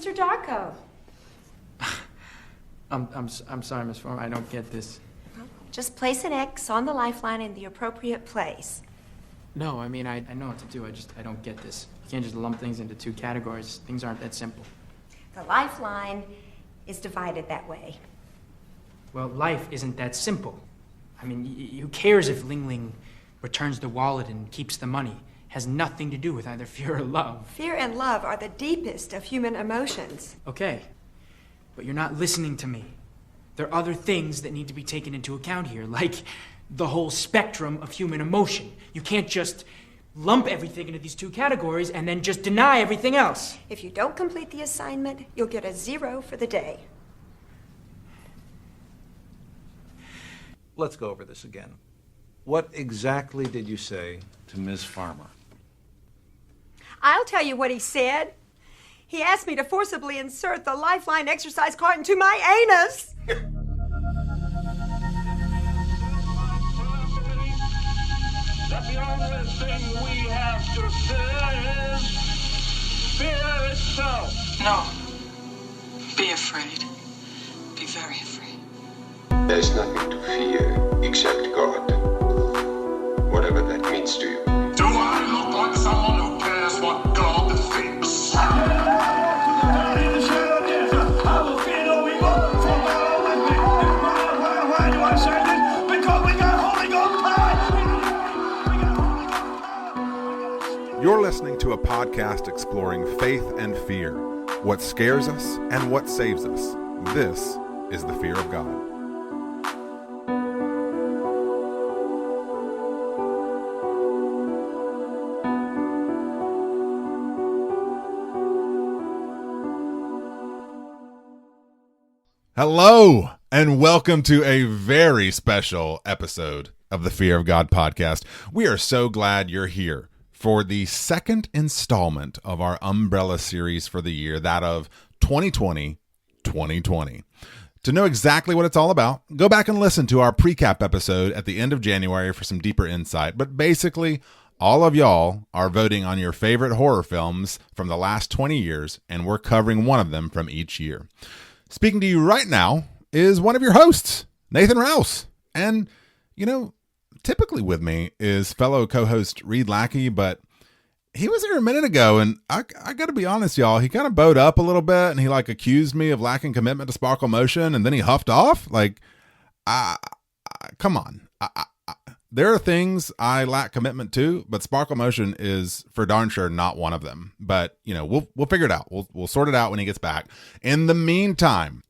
Mr. Darko. I'm sorry, Miss Farmer. I don't get this. Just place an X on the lifeline in the appropriate place. No, I mean, I know what to do. I don't get this. You can't just lump things into two categories. Things aren't that simple. The lifeline is divided that way. Well, life isn't that simple. I mean, who cares if Ling Ling returns the wallet and keeps the money? Has nothing to do with either fear or love. Fear and love are the deepest of human emotions. Okay, but you're not listening to me. There are other things that need to be taken into account here, like the whole spectrum of human emotion. You can't just lump everything into these two categories and then just deny everything else. If you don't complete the assignment, you'll get a 0 for the day. Let's go over this again. What exactly did you say to Ms. Farmer? I'll tell you what he said. He asked me to forcibly insert the lifeline exercise card into my anus. That the only thing we have to fear is fear itself. No. Be afraid. Be very afraid. There's nothing to fear except God. Whatever that means to you. Do I look like someone who cares what God thinks? I will fear no evil, for thou art with me. Why do I say this? Because we got Holy Ghost power. You're listening to a podcast exploring faith and fear, what scares us and what saves us. This is the fear of God. Hello, and welcome to a very special episode of the Fear of God podcast. We are so glad you're here for the second installment of our umbrella series for the year, that of 2020. To know exactly what it's all about, go back and listen to our pre-cap episode at the end of January for some deeper insight. But basically, all of y'all are voting on your favorite horror films from the last 20 years, and we're covering one of them from each year. Speaking to you right now is one of your hosts, Nathan Rouse. And, typically with me is fellow co-host Reed Lackey, but he was here a minute ago, and I got to be honest, y'all, he kind of bowed up a little bit, and he accused me of lacking commitment to Sparkle Motion, and then he huffed off. Come on. There are things I lack commitment to, but Sparkle Motion is for darn sure not one of them. But, we'll figure it out. We'll sort it out when he gets back. In the meantime,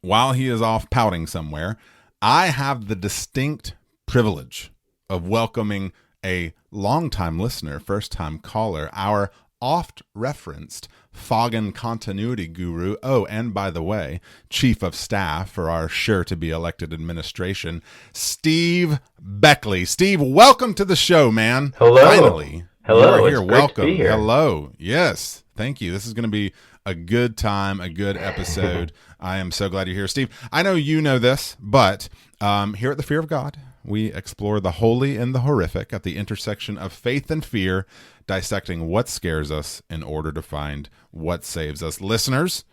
while he is off pouting somewhere, I have the distinct privilege of welcoming a longtime listener, first-time caller, our oft-referenced Foggin continuity guru. Oh, and by the way, chief of staff for our sure-to-be-elected administration, Steve Beckley. Steve, welcome to the show, man. Hello. Finally. Hello. You're here. It's great welcome. to be here. Hello. Yes. Thank you. This is going to be a good time, a good episode. I am so glad you're here, Steve. I know you know this, but here at the Fear of God, we explore the holy and the horrific at the intersection of faith and fear, dissecting what scares us in order to find what saves us. Listeners,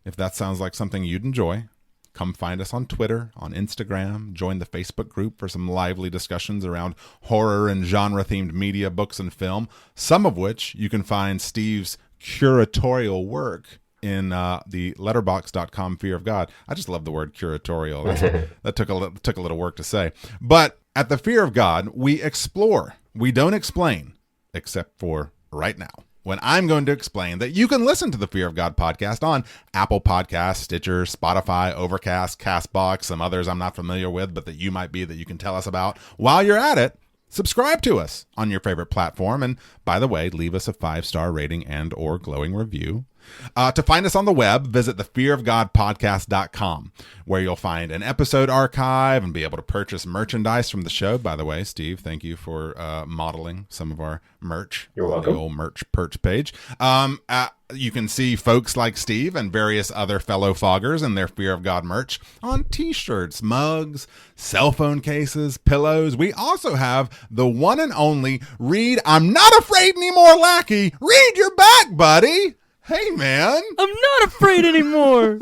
if that sounds like something you'd enjoy, come find us on Twitter, on Instagram, join the Facebook group for some lively discussions around horror and genre-themed media, books, and film, some of which you can find Steve's curatorial work in the letterbox.com Fear of God. I just love the word curatorial. That took a little work to say. But at the Fear of God, we explore. We don't explain, except for right now, when I'm going to explain that you can listen to the Fear of God podcast on Apple Podcasts, Stitcher, Spotify, Overcast, CastBox, some others I'm not familiar with, but that you might be that you can tell us about. While you're at it, subscribe to us on your favorite platform. And by the way, leave us a 5-star rating and or glowing review. To find us on the web, visit thefearofgodpodcast.com, where you'll find an episode archive and be able to purchase merchandise from the show. By the way, Steve, thank you for modeling some of our merch. You're welcome. On the old merch perch page. You can see folks like Steve and various other fellow foggers and their Fear of God merch on t-shirts, mugs, cell phone cases, pillows. We also have the one and only Reed, I'm not afraid anymore, Lackey. Reed, you're back, buddy. Hey, man. I'm not afraid anymore.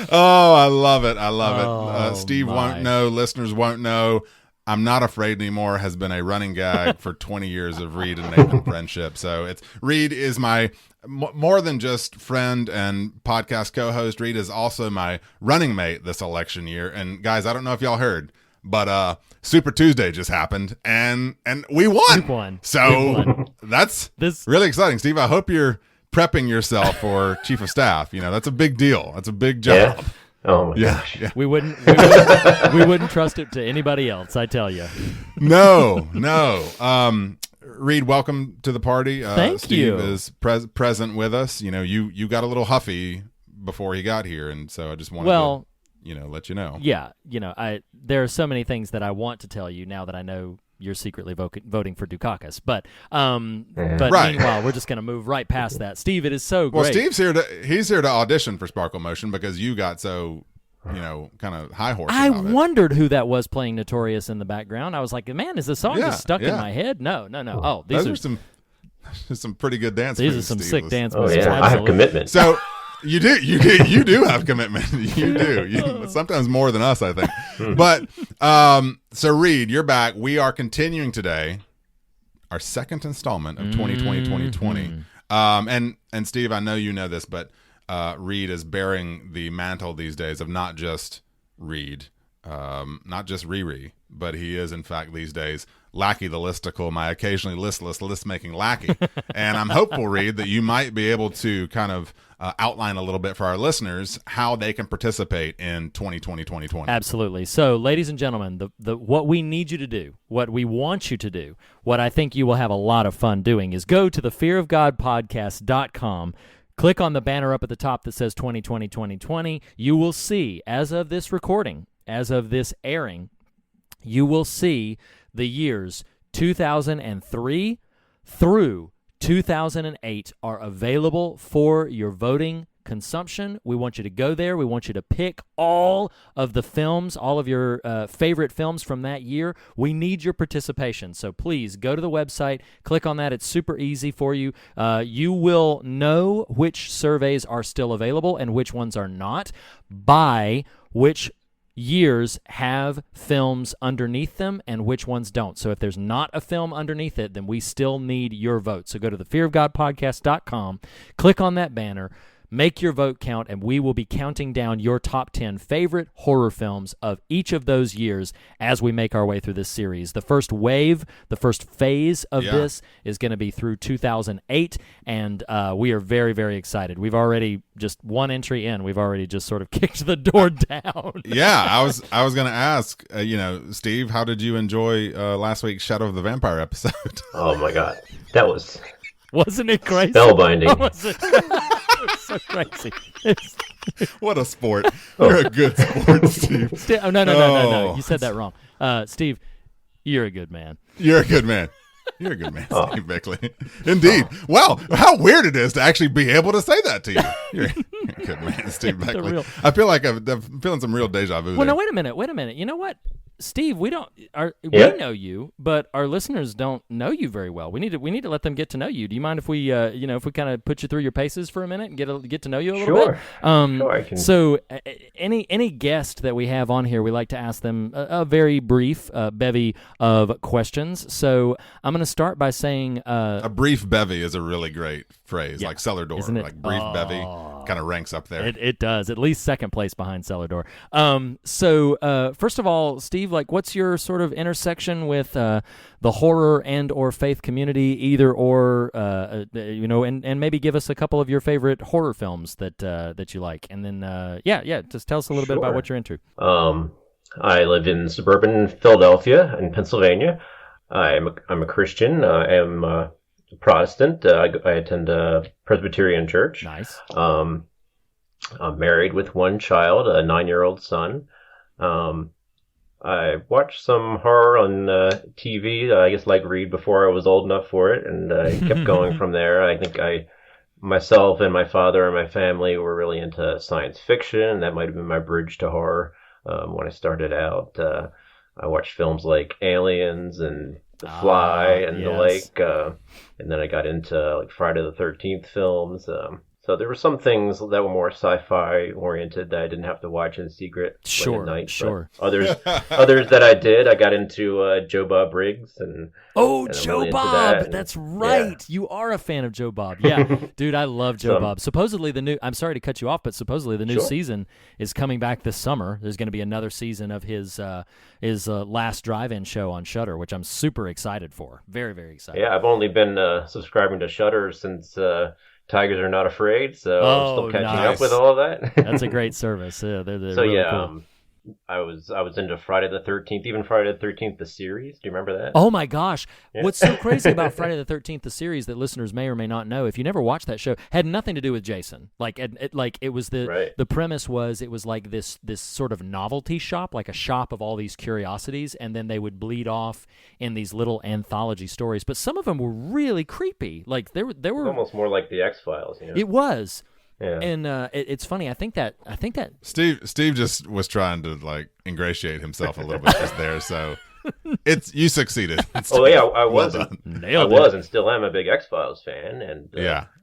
Oh, I love it. I love Oh, it. Steve my. won't know. Listeners won't know. I'm not afraid anymore has been a running gag for 20 years of Reed and Nathan friendship. So Reed is my more than just friend and podcast co-host. Reed is also my running mate this election year. And guys, I don't know if y'all heard, but Super Tuesday just happened and we won. We won. So that's really exciting. Steve, I hope you're prepping yourself for chief of staff. You know, that's a big deal. That's a big job. Yeah. Oh my gosh. We wouldn't trust it to anybody else, I tell you. No. Reed, welcome to the party. Thank Steve you. is present with us. You know, you got a little huffy before he got here, and so I just wanted to, let you know. Yeah, there are so many things that I want to tell you now that I know you're secretly voting for Dukakis. But Right. Meanwhile, we're just going to move right past that. Steve, it is so great. Well, Steve's he's here to audition for Sparkle Motion because you got so, kind of high horse. I about it. wondered who that was playing Notorious in the background. I was like, man, is the song just stuck in my head? No. Oh, these are some pretty good dance These moves, are some Steve. sick dance Oh moves. yeah, I have commitment. So you do have commitment. You do. Sometimes more than us, I think. But so Reed, you're back. We are continuing today our second installment of 2020. And Steve, I know you know this, but Reed is bearing the mantle these days of not just Reed, not just Riri, but he is in fact these days Lackey the Listicle, my occasionally listless list-making lackey. And I'm hopeful, Reed, that you might be able to kind of outline a little bit for our listeners how they can participate in 2020. Absolutely. So, ladies and gentlemen, what we need you to do, what we want you to do, what I think you will have a lot of fun doing is go to thefearofgodpodcast.com. Click on the banner up at the top that says 2020. You will see, as of this recording, as of this airing, you will see the years 2003 through 2008 are available for your voting consumption. We want you to go there. We want you to pick all of the films, all of your favorite films from that year. We need your participation. So please go to the website, click on that. It's super easy for you. You will know which surveys are still available and which ones are not by which years have films underneath them and which ones don't. So if there's not a film underneath it, then we still need your vote. So go to thefearofgodpodcast.com, click on that banner, make your vote count, and we will be counting down your top 10 favorite horror films of each of those years as we make our way through this series. The first wave, the first phase of this is going to be through 2008, and we are very, very excited. We've already just one entry in. We've already just sort of kicked the door down. Yeah, I was going to ask, Steve, how did you enjoy last week's Shadow of the Vampire episode? Oh my God, that was wasn't it crazy? spellbinding. It was so crazy. What a sport. You're a good sport, Steve. No. You said that wrong. Steve, you're a good man. You're a good man. You're a good man, Steve Beckley. Indeed. Wow, how weird it is to actually be able to say that to you. You're a good man, Steve Beckley. I feel like I'm feeling some real deja vu. Well, there. no, wait a minute. You know what? Steve, we know you, but our listeners don't know you very well. We need to let them get to know you. Do you mind if we if we kind of put you through your paces for a minute and get to know you a little bit? Sure, I can. So any guest that we have on here, we like to ask them a very brief bevy of questions. So I'm going to start by saying a brief bevy is a really great phrase, like cellar door, isn't it? like brief bevy kind of ranks up there. It does, at least second place behind cellar door. So first of all, Steve, like, what's your sort of intersection with the horror and or faith community, either or, and maybe give us a couple of your favorite horror films that you like, and then just tell us a little bit about what you're into. I live in suburban Philadelphia in Pennsylvania. I'm a Christian. I am a Protestant. I attend a Presbyterian church. Nice. I'm married with one child, a 9-year-old son. I watched some horror on TV, I guess like Reed, before I was old enough for it, and I kept going from there. I think myself and my father and my family were really into science fiction, and that might have been my bridge to horror when I started out. I watched films like Aliens and The Fly and the yes. and then I got into like Friday the 13th films. So there were some things that were more sci-fi oriented that I didn't have to watch in secret late at night. Sure. Others that I did, I got into Joe Bob Briggs and I'm Joe really into Bob. that. That's right. Yeah. You are a fan of Joe Bob. Yeah, dude, I love Joe Bob. Supposedly I'm sorry to cut you off, but supposedly the new season is coming back this summer. There's going to be another season of his last drive-in show on Shudder, which I'm super excited for. Very, very excited. Yeah, I've only been subscribing to Shudder since Tigers Are Not Afraid, so I'm still catching up with all of that. That's a great service. Yeah, they're so really yeah, cool. I was into Friday the 13th, even Friday the 13th, the series. Do you remember that? Oh my gosh. Yeah. What's so crazy about Friday the 13th, the series that listeners may or may not know, if you never watched that show, had nothing to do with Jason. It was the premise was it was like this sort of novelty shop, like a shop of all these curiosities, and then they would bleed off in these little anthology stories. But some of them were really creepy. Like they were almost more like the X-Files, you know? It was. Yeah. And it's funny. I think that Steve just was trying to like ingratiate himself a little bit just there. So you succeeded. Oh yeah, I was. Nailed I it. was and still am a big X-Files fan and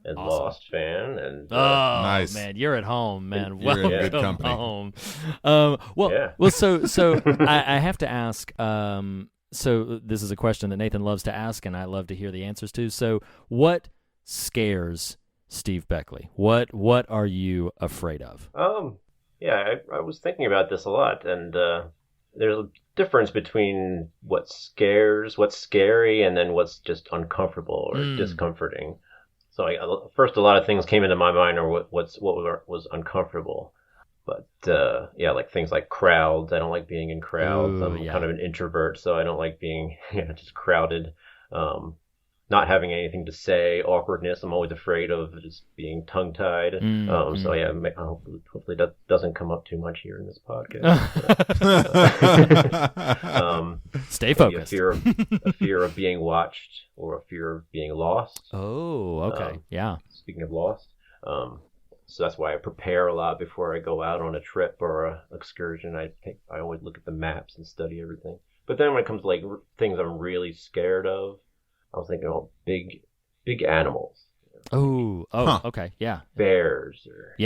Awesome. Lost fan and nice, man. You're at home, man. You're in Welcome good company. home. So I have to ask. So this is a question that Nathan loves to ask, and I love to hear the answers to. So what scares Steve Beckley? What are you afraid of? Yeah, I was thinking about this a lot, and there's a difference between what's scary, and then what's just uncomfortable or discomforting. So first, a lot of things came into my mind, or what was uncomfortable. But like things like crowds. I don't like being in crowds. Ooh, I'm kind of an introvert, so I don't like being just crowded. Not having anything to say, awkwardness. I'm always afraid of just being tongue-tied. So yeah, hopefully that doesn't come up too much here in this podcast. Stay focused. A fear of being watched, or a fear of being lost. Oh, okay, yeah. Speaking of lost, so that's why I prepare a lot before I go out on a trip or a excursion. I always look at the maps and study everything. But then when it comes to like things I'm really scared of, I was thinking, big animals. Okay, yeah. Bears or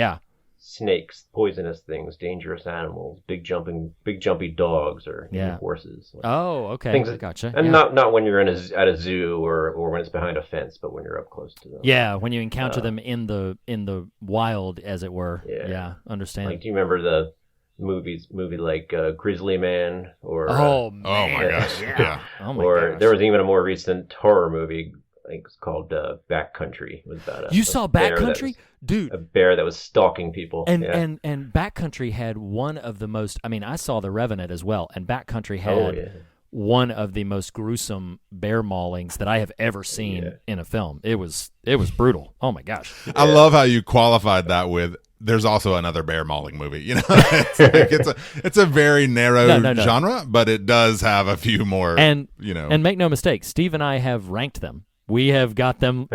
snakes, poisonous things, dangerous animals, big jumpy dogs or horses. Okay, things, gotcha. And not when you're at a zoo or when it's behind a fence, but when you're up close to them. Yeah, when you encounter them in the wild, as it were. Yeah, understand. Like, do you remember the movie like Grizzly Man or oh my gosh, yeah. Oh my or gosh. there was even a more recent horror movie, I think it's called Backcountry. It was about you saw Backcountry, dude? A bear that was stalking people. And Backcountry had one of the most. I mean, I saw The Revenant as well, and Backcountry had one of the most gruesome bear maulings that I have ever seen in a film. It was brutal. Oh my gosh! I love how you qualified that with. There's also another bear mauling movie. You know, it's a very narrow genre, but it does have a few more. And and make no mistake, Steve and I have ranked them. We have got them.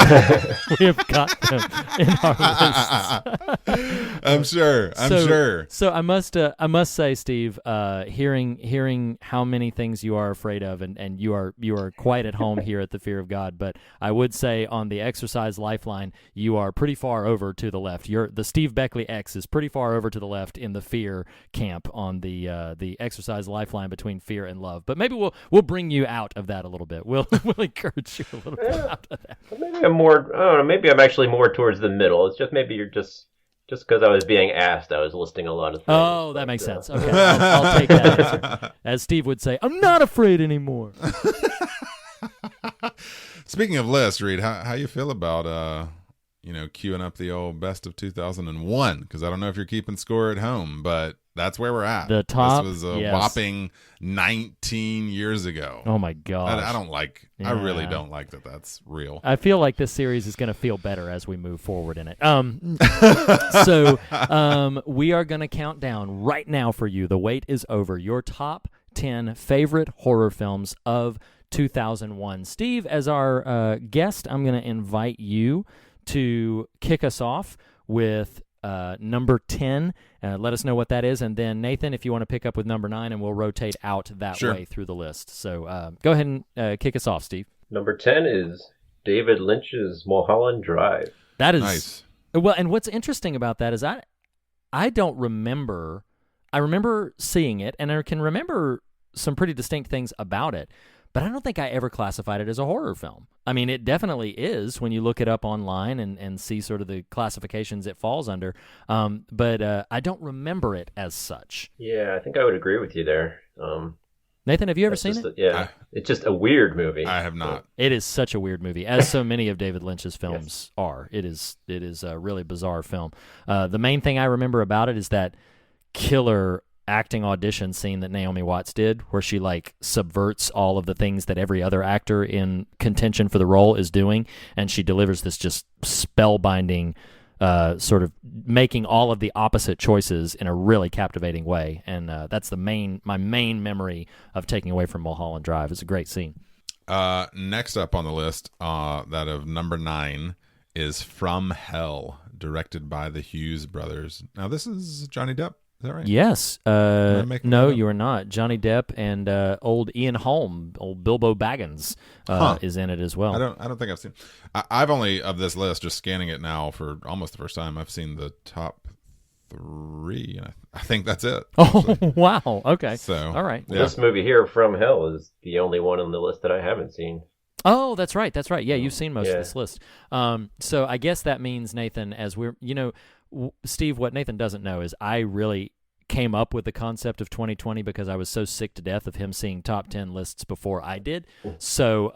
We have got them in our lists. I'm sure. So I must say, Steve, hearing how many things you are afraid of, and you are quite at home here at the Fear of God. But I would say on the exercise lifeline, you are pretty far over to the left. The Steve Beckley X is pretty far over to the left in the fear camp on the exercise lifeline between fear and love. But maybe we'll bring you out of that a little bit. We'll encourage you a little bit. Maybe I'm more. I don't know. Maybe I'm actually more towards the middle. It's just maybe you're just because I was being asked, I was listing a lot of things. Oh, that makes sense. Okay, I'll take that answer. As Steve would say, I'm not afraid anymore. Speaking of lists, Reed, how you feel about queuing up the old best of 2001? Because I don't know if you're keeping score at home, but that's where we're at. The top. This was a whopping 19 years ago. Oh my gosh. I don't like. Yeah. I really don't like that. That's real. I feel like this series is going to feel better as we move forward in it. We are going to count down right now for you. The wait is over. Your top 10 favorite horror films of 2001. Steve, as our guest, I'm going to invite you to kick us off with number 10. Let us know what that is. And then, Nathan, if you want to pick up with number 9, and we'll rotate out that way through the list. So go ahead and kick us off, Steve. Number 10 is David Lynch's Mulholland Drive. That is Nice. Well, and what's interesting about that is I don't remember. I remember seeing it, and I can remember some pretty distinct things about it, but I don't think I ever classified it as a horror film. I mean, it definitely is when you look it up online and see sort of the classifications it falls under, but I don't remember it as such. Yeah, I think I would agree with you there. Nathan, have you ever seen it? It's just a weird movie. I have not. It is such a weird movie, as so many of David Lynch's films are. It is a really bizarre film. The main thing I remember about it is that killer acting audition scene that Naomi Watts did, where she like subverts all of the things that every other actor in contention for the role is doing, and she delivers this just spellbinding sort of making all of the opposite choices in a really captivating way. And that's my main memory of taking away from Mulholland Drive. It's a great scene. Next up on the list, that of number 9 is From Hell, directed by the Hughes brothers. Now, this is Johnny Depp. Is that right? Yes. No, you are not. Johnny Depp and old Ian Holm, old Bilbo Baggins, is in it as well. I don't think I've seen. I've only, of this list, just scanning it now for almost the first time, I've seen the top 3, and I think that's it. Oh, wow. Okay. So, all right. Yeah. This movie here, From Hell, is the only one on the list that I haven't seen. Oh, that's right. That's right. Yeah, you've seen most of this list. So I guess that means, Nathan, as we're, Steve, what Nathan doesn't know is I really came up with the concept of 2020 because I was so sick to death of him seeing top 10 lists before I did. So,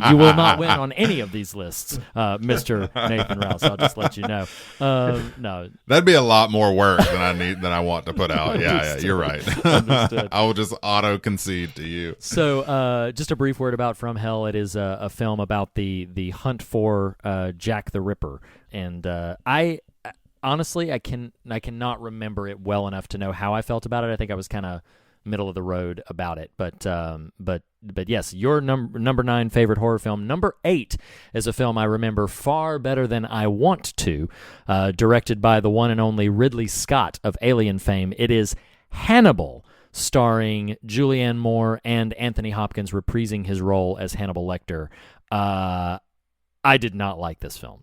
you will not win on any of these lists, Mr. Nathan Rouse. I'll just let you know. No, that'd be a lot more work than I want to put out. Yeah, you're right. Understood. I will just auto concede to you. So, just a brief word about From Hell. It is a film about the hunt for Jack the Ripper, and honestly, I cannot remember it well enough to know how I felt about it. I think I was kind of middle of the road about it. But yes, your number 9 favorite horror film. Number 8 is a film I remember far better than I want to. Directed by the one and only Ridley Scott of Alien fame. It is Hannibal, starring Julianne Moore and Anthony Hopkins reprising his role as Hannibal Lecter. I did not like this film.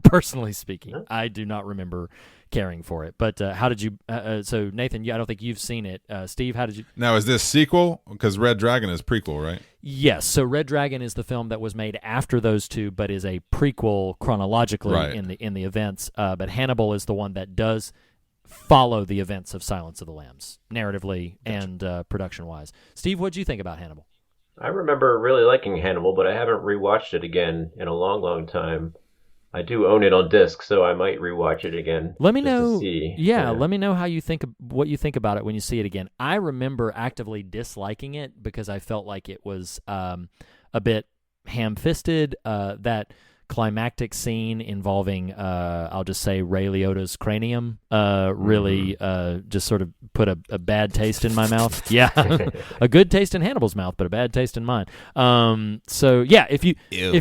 Personally speaking, I do not remember caring for it. But how did you? So Nathan, I don't think you've seen it. Steve, how did you? Now, is this sequel? Because Red Dragon is prequel, right? Yes. So Red Dragon is the film that was made after those two, but is a prequel chronologically in the events. But Hannibal is the one that does follow the events of Silence of the Lambs, narratively and production-wise. Steve, what did you think about Hannibal? I remember really liking Hannibal, but I haven't rewatched it again in a long, long time. I do own it on disc, so I might rewatch it again. Let me know. Yeah, let me know how you think, what you think about it when you see it again. I remember actively disliking it because I felt like it was a bit ham-fisted. That climactic scene involving, I'll just say, Ray Liotta's cranium, really just sort of put a bad taste in my mouth. Yeah, a good taste in Hannibal's mouth, but a bad taste in mine. So yeah, if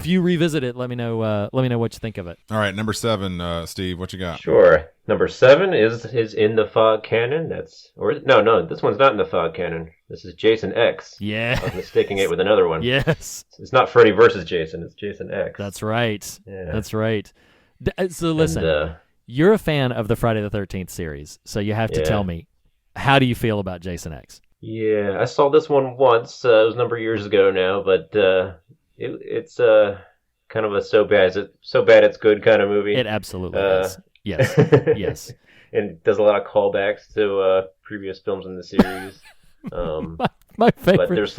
you revisit it, let me know what you think of it. All right, number 7, Steve, what you got? Sure. Number 7 is In the Fog canon. No, this one's not in the Fog canon. This is Jason X. Yeah. I was mistaking it with another one. Yes. It's not Freddy versus Jason. It's Jason X. That's right. Yeah. That's right. So listen, you're a fan of the Friday the 13th series, so you have to tell me, how do you feel about Jason X? Yeah, I saw this one once. It was a number of years ago now, but it's kind of a so bad it's good kind of movie. It absolutely is. Yes. Yes. And does a lot of callbacks to previous films in the series. My favorite. But there's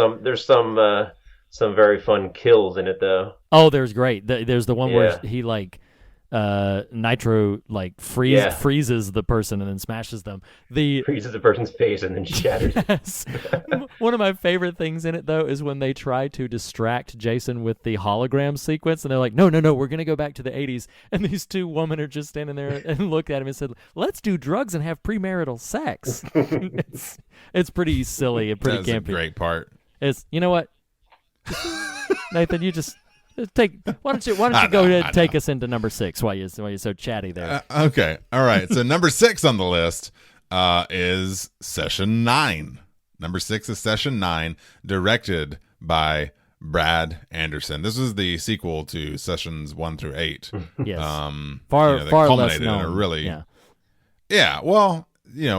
some very fun kills in it though. Oh, there's great. There's the one where he nitro freezes the person and then smashes them. Freezes the person's face and then shatters. Yes. One of my favorite things in it though is when they try to distract Jason with the hologram sequence, and they're like, no, we're gonna go back to the 80s, and these two women are just standing there and looked at him and said, let's do drugs and have premarital sex. It's pretty silly and pretty campy. That's a great part. You know what, Nathan, you just Why don't you go ahead and take us into number 6 while you're so chatty there? Okay. All right. So number 6 on the list is Session 9. Number 6 is Session 9, directed by Brad Anderson. This is the sequel to Sessions 1 through 8. Yes. Far less culminated known. in a really, yeah. Well,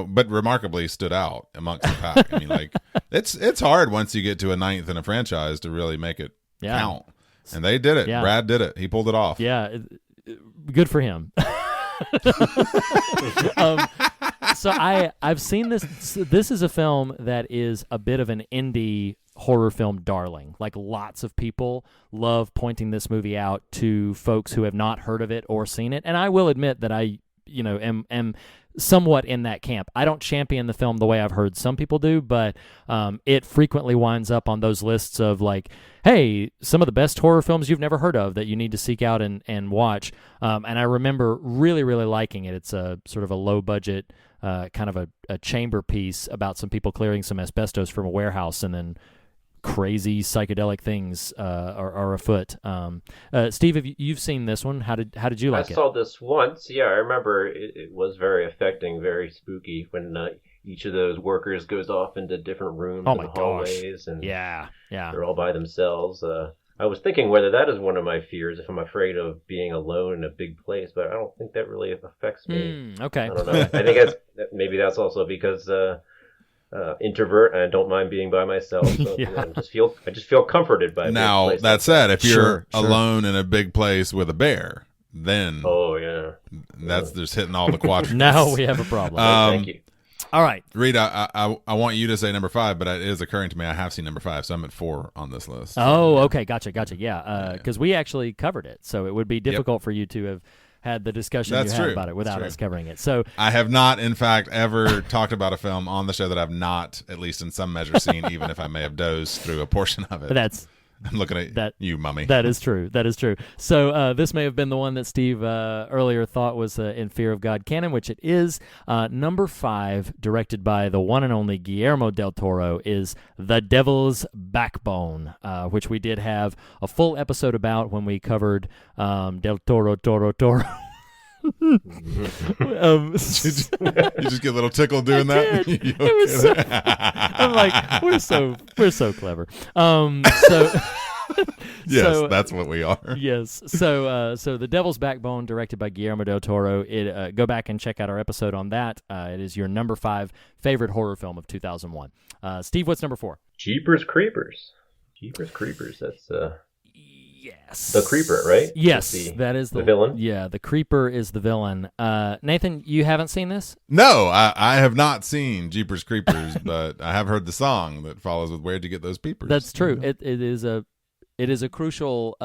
but remarkably stood out amongst the pack. I mean, like it's hard once you get to a 9th in a franchise to really make it count. And they did it. Yeah. Brad did it. He pulled it off. Yeah, good for him. So I've seen this. This is a film that is a bit of an indie horror film darling. Like, lots of people love pointing this movie out to folks who have not heard of it or seen it. And I will admit that I am somewhat in that camp. I don't champion the film the way I've heard some people do, but it frequently winds up on those lists of like, hey, some of the best horror films you've never heard of that you need to seek out and watch. And I remember really, really liking it. It's a sort of a low budget kind of a chamber piece about some people clearing some asbestos from a warehouse, and then crazy psychedelic things are afoot. Steve, you've seen this one. How did you like it? I saw this once. Yeah, I remember it was very affecting, very spooky when each of those workers goes off into different rooms and hallways, and they're all by themselves. I was thinking whether that is one of my fears, if I'm afraid of being alone in a big place, but I don't think that really affects me. Okay. I don't know. I think maybe that's also because introvert, and I don't mind being by myself. So I just feel comforted by. Now that said, if you're alone in a big place with a bear, then that's just hitting all the quadrants. Now we have a problem. Thank you. All right, Reed, I want you to say number 5, but it is occurring to me I have seen number 5, so I'm at 4 on this list. Oh, okay, gotcha. Yeah, because we actually covered it, so it would be difficult for you to have had the discussion you had about it without us covering it. So I have not, in fact, ever talked about a film on the show that I've not, at least in some measure, seen, even if I may have dozed through a portion of it. I'm looking at you, mummy. That is true. So this may have been the one that Steve earlier thought was in Fear of God canon, which it is. Number 5, directed by the one and only Guillermo del Toro, is The Devil's Backbone, which we did have a full episode about when we covered Del Toro. You just get a little tickle doing that. It was I'm like, we're so clever. Yes, that's what we are. Yes. So The Devil's Backbone, directed by Guillermo del Toro. Go back and check out our episode on that. It is your number 5 favorite horror film of 2001. Steve, what's number 4? Jeepers Creepers. That's Yes. The Creeper, right? Yes, that is the villain. Yeah, the Creeper is the villain. Nathan, you haven't seen this? No, I have not seen Jeepers Creepers, but I have heard the song that follows with "Where'd You Get Those Peepers?" That's true. It is a crucial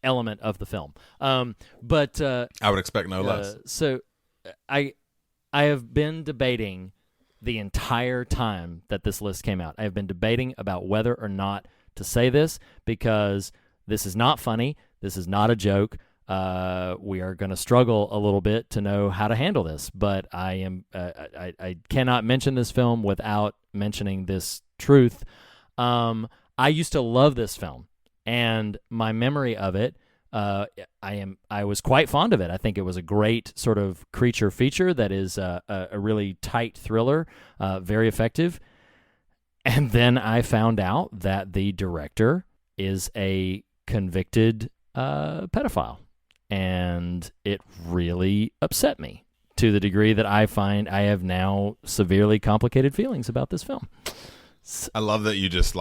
element of the film. But I would expect no less. So I have been debating the entire time that this list came out. I have been debating about whether or not to say this, because this is not funny. This is not a joke. We are going to struggle a little bit to know how to handle this, but I cannot mention this film without mentioning this truth. I used to love this film, and my memory of it, I was quite fond of it. I think it was a great sort of creature feature that is a really tight thriller, very effective. And then I found out that the director is a convicted pedophile, and it really upset me to the degree that I find I have now severely complicated feelings about this film. I love that you just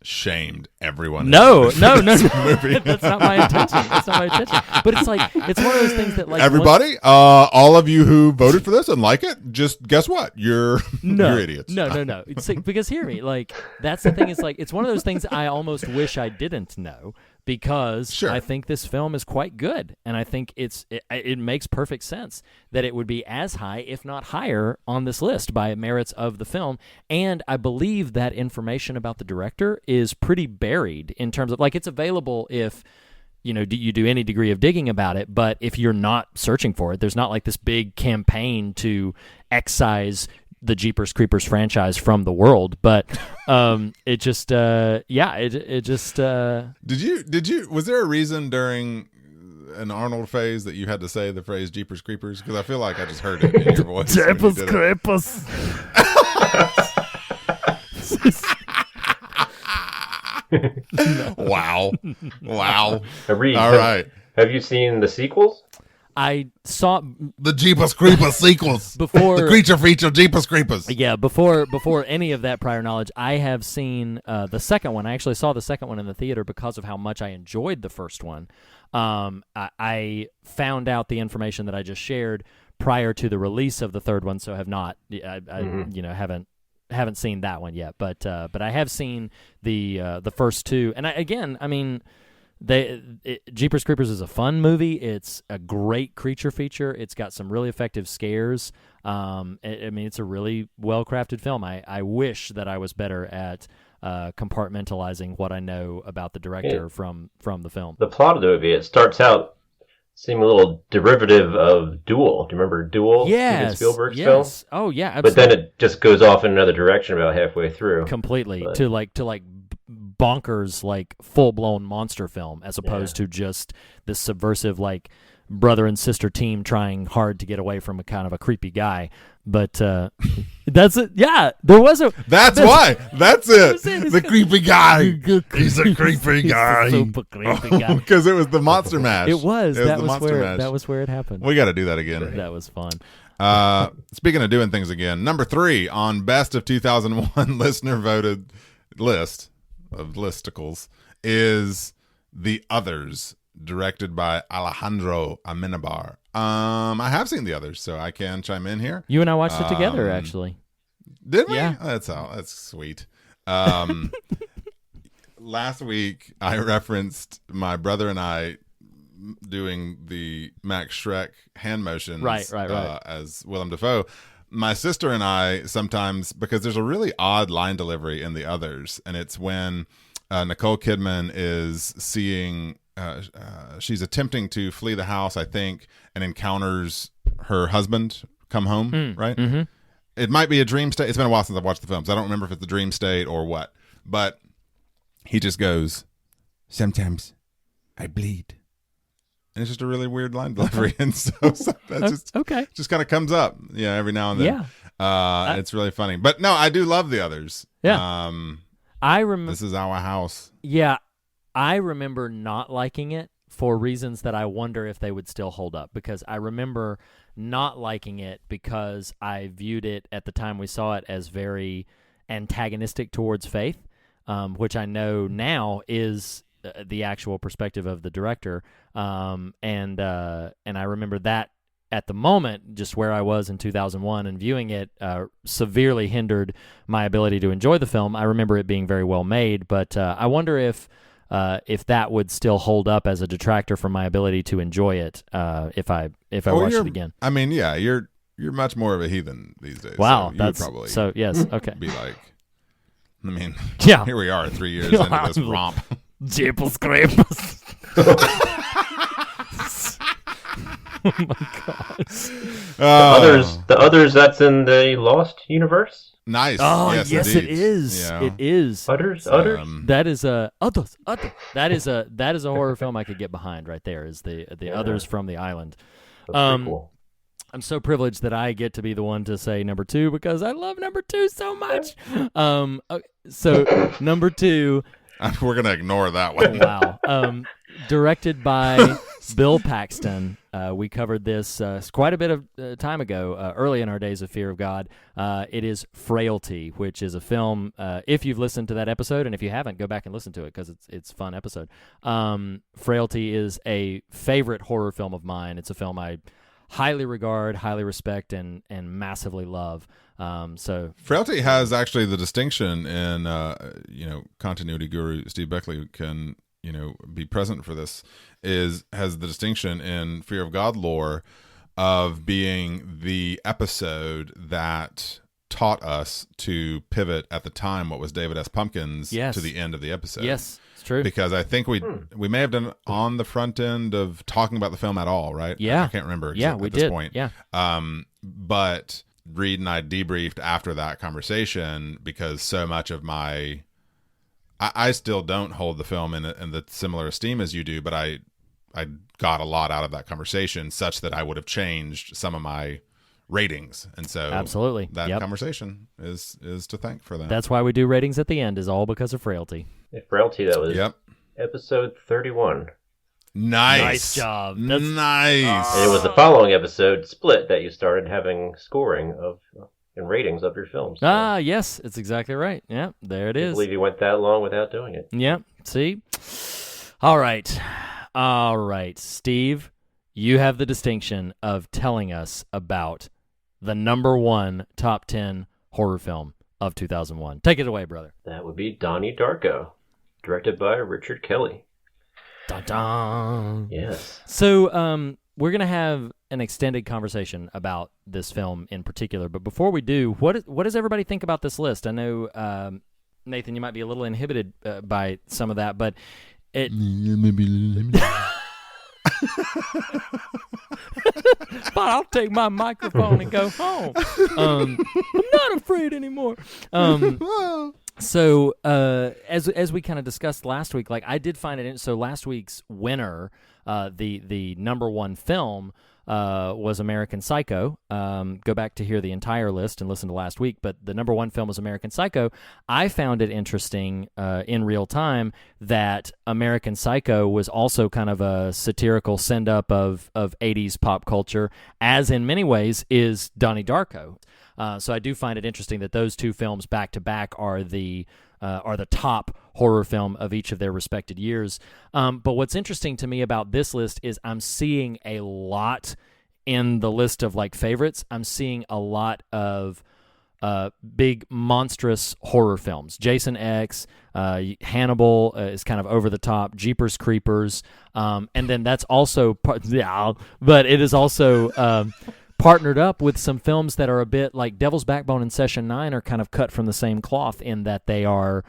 shamed everyone. No. That's not my intention. But it's it's one of those things that everybody, all of you who voted for this and like it, just guess what? You're idiots. No. Because hear me, that's the thing. It's one of those things I almost wish I didn't know, because I think this film is quite good, and I think it makes perfect sense that it would be as high, if not higher, on this list by merits of the film. And I believe that information about the director is pretty buried in terms of it's available if you do any degree of digging about it, but if you're not searching for it, there's not this big campaign to excise the Jeepers Creepers franchise from the world, but it just it just Did you was there a reason during an Arnold phase that you had to say the phrase Jeepers Creepers? Because I feel like I just heard it in your voice. Jeepers Creepers. Wow. All Reed, right. Have you seen the sequels? I saw The Jeepers Creepers sequels. before The creature feature Jeepers Creepers. Yeah, before any of that prior knowledge, I have seen the second one. I actually saw the second one in the theater because of how much I enjoyed the first one. I found out the information that I just shared prior to the release of the third one, so have not. Haven't seen that one yet, but I have seen the first two, and Jeepers Creepers is a fun movie. It's a great creature feature. It's got some really effective scares. It's a really well-crafted film. I wish that I was better at compartmentalizing what I know about the director from the film. The plot of the movie, it starts out seeming a little derivative of Duel. Do you remember Duel? Yes. Steven Spielberg's film? Oh yeah, absolutely. But then it just goes off in another direction about halfway through. Completely to bonkers, like full-blown monster film, as opposed to just this subversive, like, brother and sister team trying hard to get away from a kind of a creepy guy. But that's it. Yeah, there was a. That's why. That's it. The creepy guy. He's a creepy guy. Super creepy guy. Because it was the Monster Mash. It was. That was where it happened. We got to do that again. That was fun. Speaking of doing things again, number 3 on Best of 2001 listener voted list of listicles is The Others, directed by Alejandro Amenabar. I have seen The Others, so I can chime in here. You and I watched it together, actually. Did we? Yeah. That's sweet. Last week, I referenced my brother and I doing the Max Schreck hand motions right. as Willem Dafoe. My sister and I sometimes, because there's a really odd line delivery in The Others, and it's when Nicole Kidman is seeing, she's attempting to flee the house, I think, and encounters her husband come home, right? Mm-hmm. It might be a dream state. It's been a while since I've watched the films. I don't remember if it's a dream state or what, but he just goes, "Sometimes I bleed." And it's just a really weird line delivery. And so that just kind of comes up, every now and then. Yeah. It's really funny. But no, I do love The Others. Yeah. I remember. This is our house. Yeah. I remember not liking it for reasons that I wonder if they would still hold up, because I remember not liking it because I viewed it at the time we saw it as very antagonistic towards faith, which I know now is the actual perspective of the director, and I remember that at the moment, just where I was in 2001 and viewing it, severely hindered my ability to enjoy the film. I remember it being very well made, but I wonder if that would still hold up as a detractor from my ability to enjoy it if I watched it again. I mean, yeah, you're much more of a heathen these days. Wow, so that's probably so. Yes, okay. Be like, I mean, yeah. Here we are, 3 years into this romp. Jeepers Creepers. Oh my gosh. The others that's in the Lost universe. Nice. Oh yes, indeed. it is. Yeah. It is. Others. That is a others. That is a horror film I could get behind right there. Is the Others from the Island. That's pretty cool. I'm so privileged that I get to be the one to say number 2 because I love number 2 so much. So number 2. We're gonna ignore that one. Wow. Directed by Bill Paxton. We covered this quite a bit of time ago, early in our days of Fear of God. It is Frailty, which is a film. If you've listened to that episode, and if you haven't, go back and listen to it because it's a fun episode. Frailty is a favorite horror film of mine. It's a film I highly regard, highly respect, and massively love. So Frailty has actually the distinction in continuity guru Steve Beckley can be present for this, has the distinction in Fear of God lore of being the episode that taught us to pivot at the time what was David S. Pumpkins to the end of the episode. Yes, it's true. Because I think we may have done on the front end of talking about the film at all, right? Yeah. I can't remember we at this did. point. Yeah. But Reed and I debriefed after that conversation because so much of I still don't hold the film in the similar esteem as you do, but I got a lot out of that conversation such that I would have changed some of my ratings. And so absolutely that conversation is to thank for that. That's why we do ratings at the end, is all because of Frailty. Yeah, Frailty, that was episode 31. Nice job. That's nice. And it was the following episode, Split, that you started having scoring of and ratings of your films. So. Yes, it's exactly right. Yeah, there it I is. believe you went that long without doing it. Yeah, see? All right, Steve, you have the distinction of telling us about the number 1 top 10 horror film of 2001. Take it away, brother. That would be Donnie Darko, directed by Richard Kelly. Dun-dun. Yes. So we're going to have an extended conversation about this film in particular, but before we do, what does everybody think about this list? I know, Nathan, you might be a little inhibited by some of that, but it... But I'll take my microphone and go home. I'm not afraid anymore. So as we kind of discussed last week, like I did find it. So last week's winner, the number 1 film, was American Psycho. Go back to hear the entire list and listen to last week, but the number 1 film was American Psycho. I found it interesting in real time that American Psycho was also kind of a satirical send-up of 80s pop culture, as in many ways is Donnie Darko. So I do find it interesting that those 2 films back-to-back are the top horror film of each of their respected years. But what's interesting to me about this list is I'm seeing a lot in the list of like favorites. I'm seeing a lot of big monstrous horror films. Jason X, Hannibal is kind of over the top. Jeepers Creepers, and then that's also but it is also. Partnered up with some films that are a bit like Devil's Backbone and Session 9 are kind of cut from the same cloth in that they are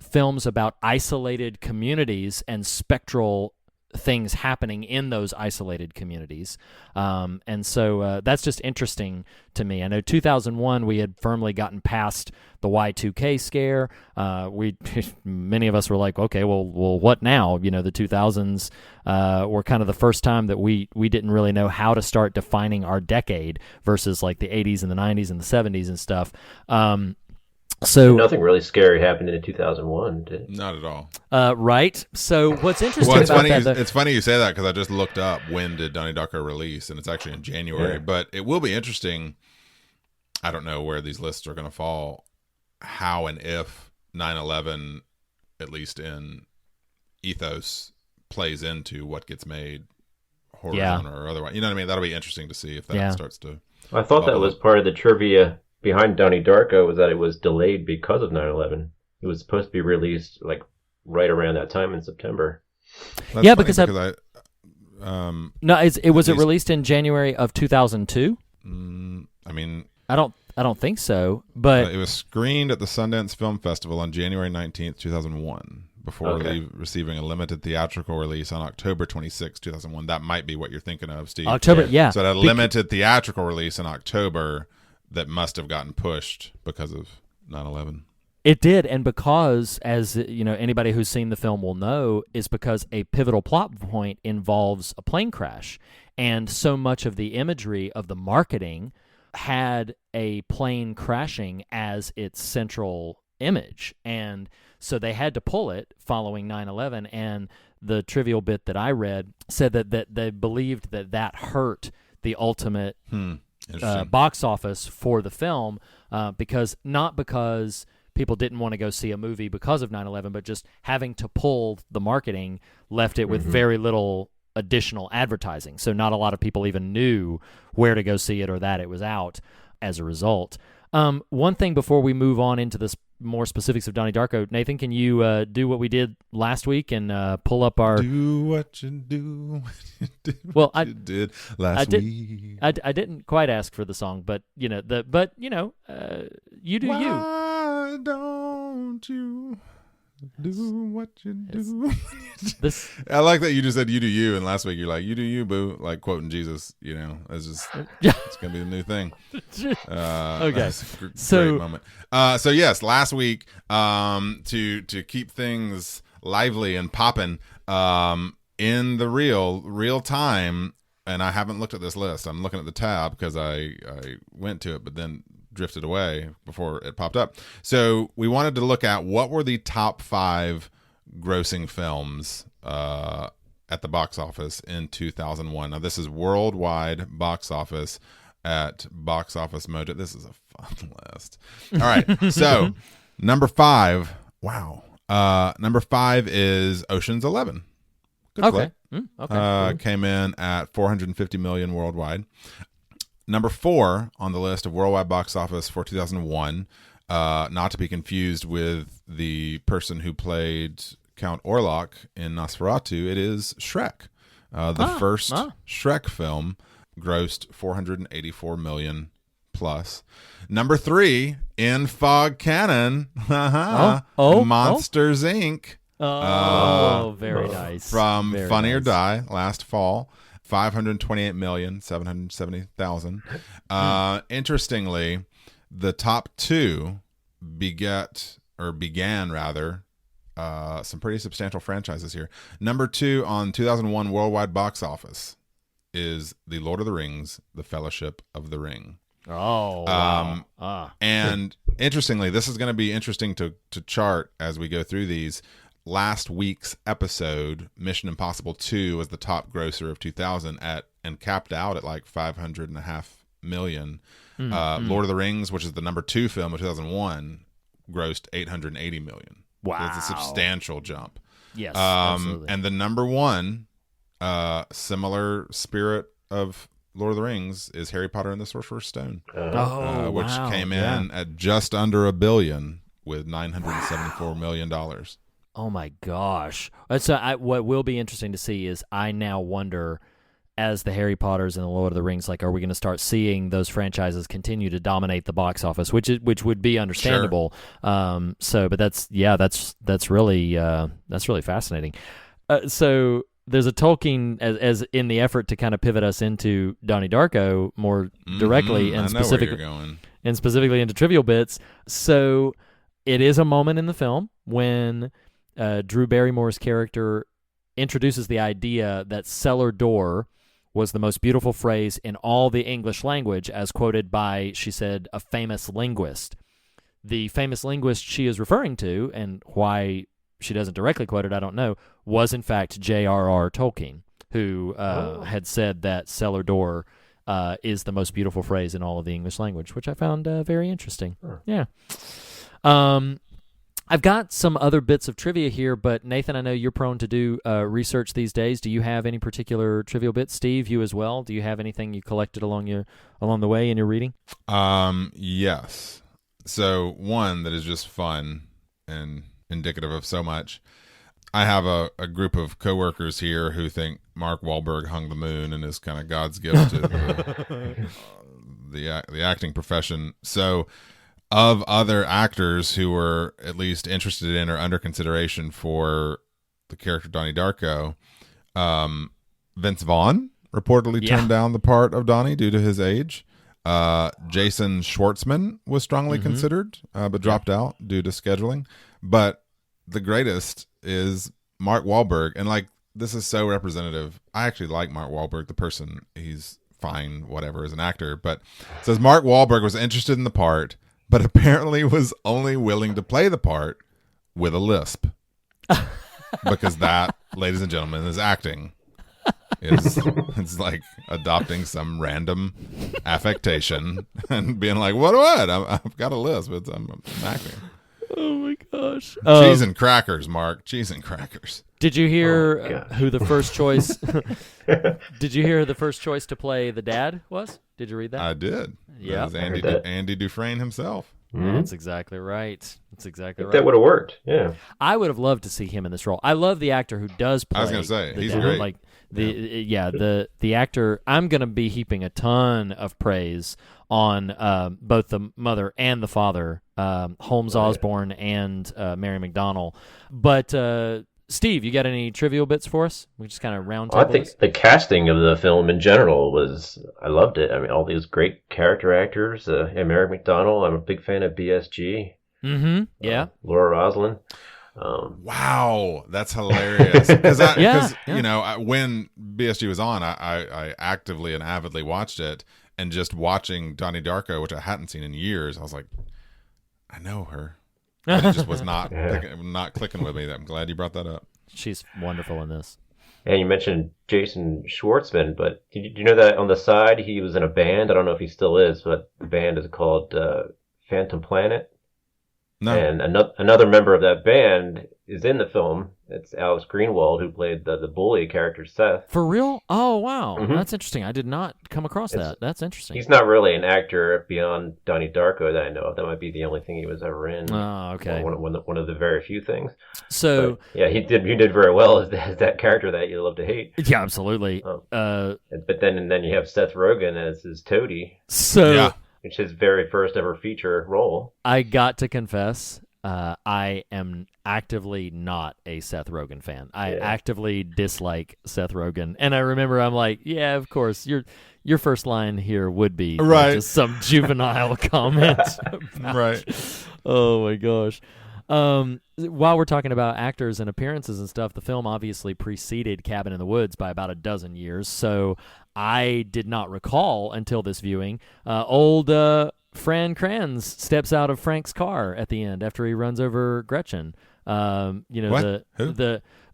films about isolated communities and spectral things happening in those isolated communities. And so that's just interesting to me. I know 2001, we had firmly gotten past the Y2K scare. Many of us were like, okay, well, what now? You know, the 2000s were kind of the first time that we didn't really know how to start defining our decade versus like the 80s and the 90s and the 70s and stuff. So nothing really scary happened in 2001, did it? Not at all. Right. So what's interesting it's about funny, that... It's funny you say that because I just looked up when did Donnie Darko release, and it's actually in January. Yeah. But it will be interesting. I don't know where these lists are going to fall, how and if 9/11, at least in ethos, plays into what gets made horror genre or otherwise. You know what I mean? That'll be interesting to see if that starts to... I thought that was part of the trivia behind Donnie Darko, was that it was delayed because of 9/11. It was supposed to be released like right around that time in September. That's because it released in January of 2002? I mean, I don't think so, but it was screened at the Sundance Film Festival on January 19th, 2001, before receiving a limited theatrical release on October 26, 2001. That might be what you're thinking of, Steve. October, yeah. So that limited theatrical release in October that must have gotten pushed because of 9/11. It did, and because, as you know, anybody who's seen the film will know, is because a pivotal plot point involves a plane crash, and so much of the imagery of the marketing had a plane crashing as its central image, and so they had to pull it following 9/11. And the trivial bit that I read said that they believed that hurt the ultimate box office for the film, because people didn't want to go see a movie because of 9/11, but just having to pull the marketing left it with very little additional advertising. So not a lot of people even knew where to go see it or that it was out as a result. One thing before we move on into this more specifics of Donnie Darko, Nathan, can you do what we did last week and pull up our... Do what you do. You did last week. I didn't quite ask for the song, but you do Why don't you Do what you do. This I like that you just said you do you, and last week you're like, you do you, boo, like quoting Jesus. It's just it's gonna be the new thing. Okay, that's a so great moment. So yes, last week, to keep things lively and popping, in the real time, and I haven't looked at this list. I'm looking at the tab because I went to it, but then drifted away before it popped up. So we wanted to look at what were the top 5 grossing films at the box office in 2001. Now this is worldwide box office at Box Office Mojo. This is a fun list. All right, so number 5. Wow. Number 5 is Ocean's 11. Good okay. flick. Cool. Came in at 450 million worldwide. Number 4 on the list of worldwide box office for 2001, not to be confused with the person who played Count Orlok in Nosferatu, it is Shrek. The first Shrek film grossed 484 million plus. Number 3 in Fog Canon, Monsters Inc. Very nice. From Very Funny or nice. Die last fall. 528,770,000. Interestingly, the top 2 began some pretty substantial franchises here. Number 2 on 2001 worldwide box office is The Lord of the Rings, The Fellowship of the Ring. Oh, wow. And interestingly, this is going to be interesting to chart as we go through these. Last week's episode, Mission Impossible 2 was the top grosser of 2000 and capped out at like 500.5 million. Lord of the Rings, which is the number 2 film of 2001, grossed 880 million. Wow. It's a substantial jump. Yes, absolutely. And the number 1, similar spirit of Lord of the Rings, is Harry Potter and the Sorcerer's Stone, which came in at just under $1 billion with $974 million. Oh my gosh! So what will be interesting to see is I now wonder, as the Harry Potters and the Lord of the Rings, like, are we going to start seeing those franchises continue to dominate the box office, which would be understandable. Sure. But that's really fascinating. So there's a Tolkien as in the effort to kind of pivot us into Donnie Darko more directly and specifically into trivial bits. So it is a moment in the film when Drew Barrymore's character introduces the idea that cellar door was the most beautiful phrase in all the English language, as quoted by, she said, a famous linguist. The famous linguist she is referring to, and why she doesn't directly quote it, I don't know, was in fact J.R.R. Tolkien, who had said that cellar door is the most beautiful phrase in all of the English language, which I found very interesting. Sure. Yeah. I've got some other bits of trivia here, but Nathan, I know you're prone to do research these days. Do you have any particular trivial bits? Steve, you as well? Do you have anything you collected along the way in your reading? Yes. So one that is just fun and indicative of so much. I have a group of coworkers here who think Mark Wahlberg hung the moon and is kind of God's gift to the acting profession. So, of other actors who were at least interested in or under consideration for the character Donnie Darko, Vince Vaughn reportedly turned down the part of Donnie due to his age. Jason Schwartzman was strongly considered, but dropped out due to scheduling. But the greatest is Mark Wahlberg. And like, this is so representative. I actually like Mark Wahlberg, the person. He's fine, whatever, as an actor. But it says Mark Wahlberg was interested in the part, but apparently was only willing to play the part with a lisp. Because that, ladies and gentlemen, is acting. It's like adopting some random affectation and being like, what? I've got a lisp. I'm acting. Oh my gosh. Cheese and crackers, Mark. Cheese and crackers. Did you hear who the first choice? Did you hear who the first choice to play the dad was? Did you read that? I did. Yeah, Andy Dufresne himself. That's exactly right. That's exactly right. That would have worked. Yeah. I would have loved to see him in this role. I love the actor who does play. I was going to say, the he's dad. great. Like the actor. I'm going to be heaping a ton of praise on both the mother and the father, Holmes Osborne and Mary McDonnell. But Steve, you got any trivial bits for us? We just kind of round table I think this? the casting of the film in general I loved it. I mean, all these great character actors. And Mary McDonnell, I'm a big fan of BSG. Mm-hmm. Yeah. Laura Roslin. Wow, that's hilarious. Because you know, when BSG was on, I actively and avidly watched it, and just watching Donnie Darko, which I hadn't seen in years, I was like, I know her. But it just was not clicking with me. I'm glad you brought that up. She's wonderful in this. And you mentioned Jason Schwartzman, but did you know that on the side he was in a band? I don't know if he still is, but the band is called Phantom Planet. No. And another member of that band is in the film. It's Alex Greenwald, who played the bully character Seth. For real? Oh, wow. Mm-hmm. That's interesting. I did not come across that. That's interesting. He's not really an actor beyond Donnie Darko that I know of. That might be the only thing he was ever in. Oh, okay. One of the very few things. So, but, yeah, he did very well as that character that you love to hate. Yeah, absolutely. But then you have Seth Rogen as his toady. So, yeah. Which is his very first ever feature role. I got to confess, I am actively not a Seth Rogen fan. I actively dislike Seth Rogen, and I remember I'm like, yeah, of course, your first line here would be right. Just some juvenile comment. Right. Oh my gosh. While we're talking about actors and appearances and stuff, the film obviously preceded Cabin in the Woods by about a dozen years, so I did not recall until this viewing. Old Fran Kranz steps out of Frank's car at the end after he runs over Gretchen. You know, what? Who?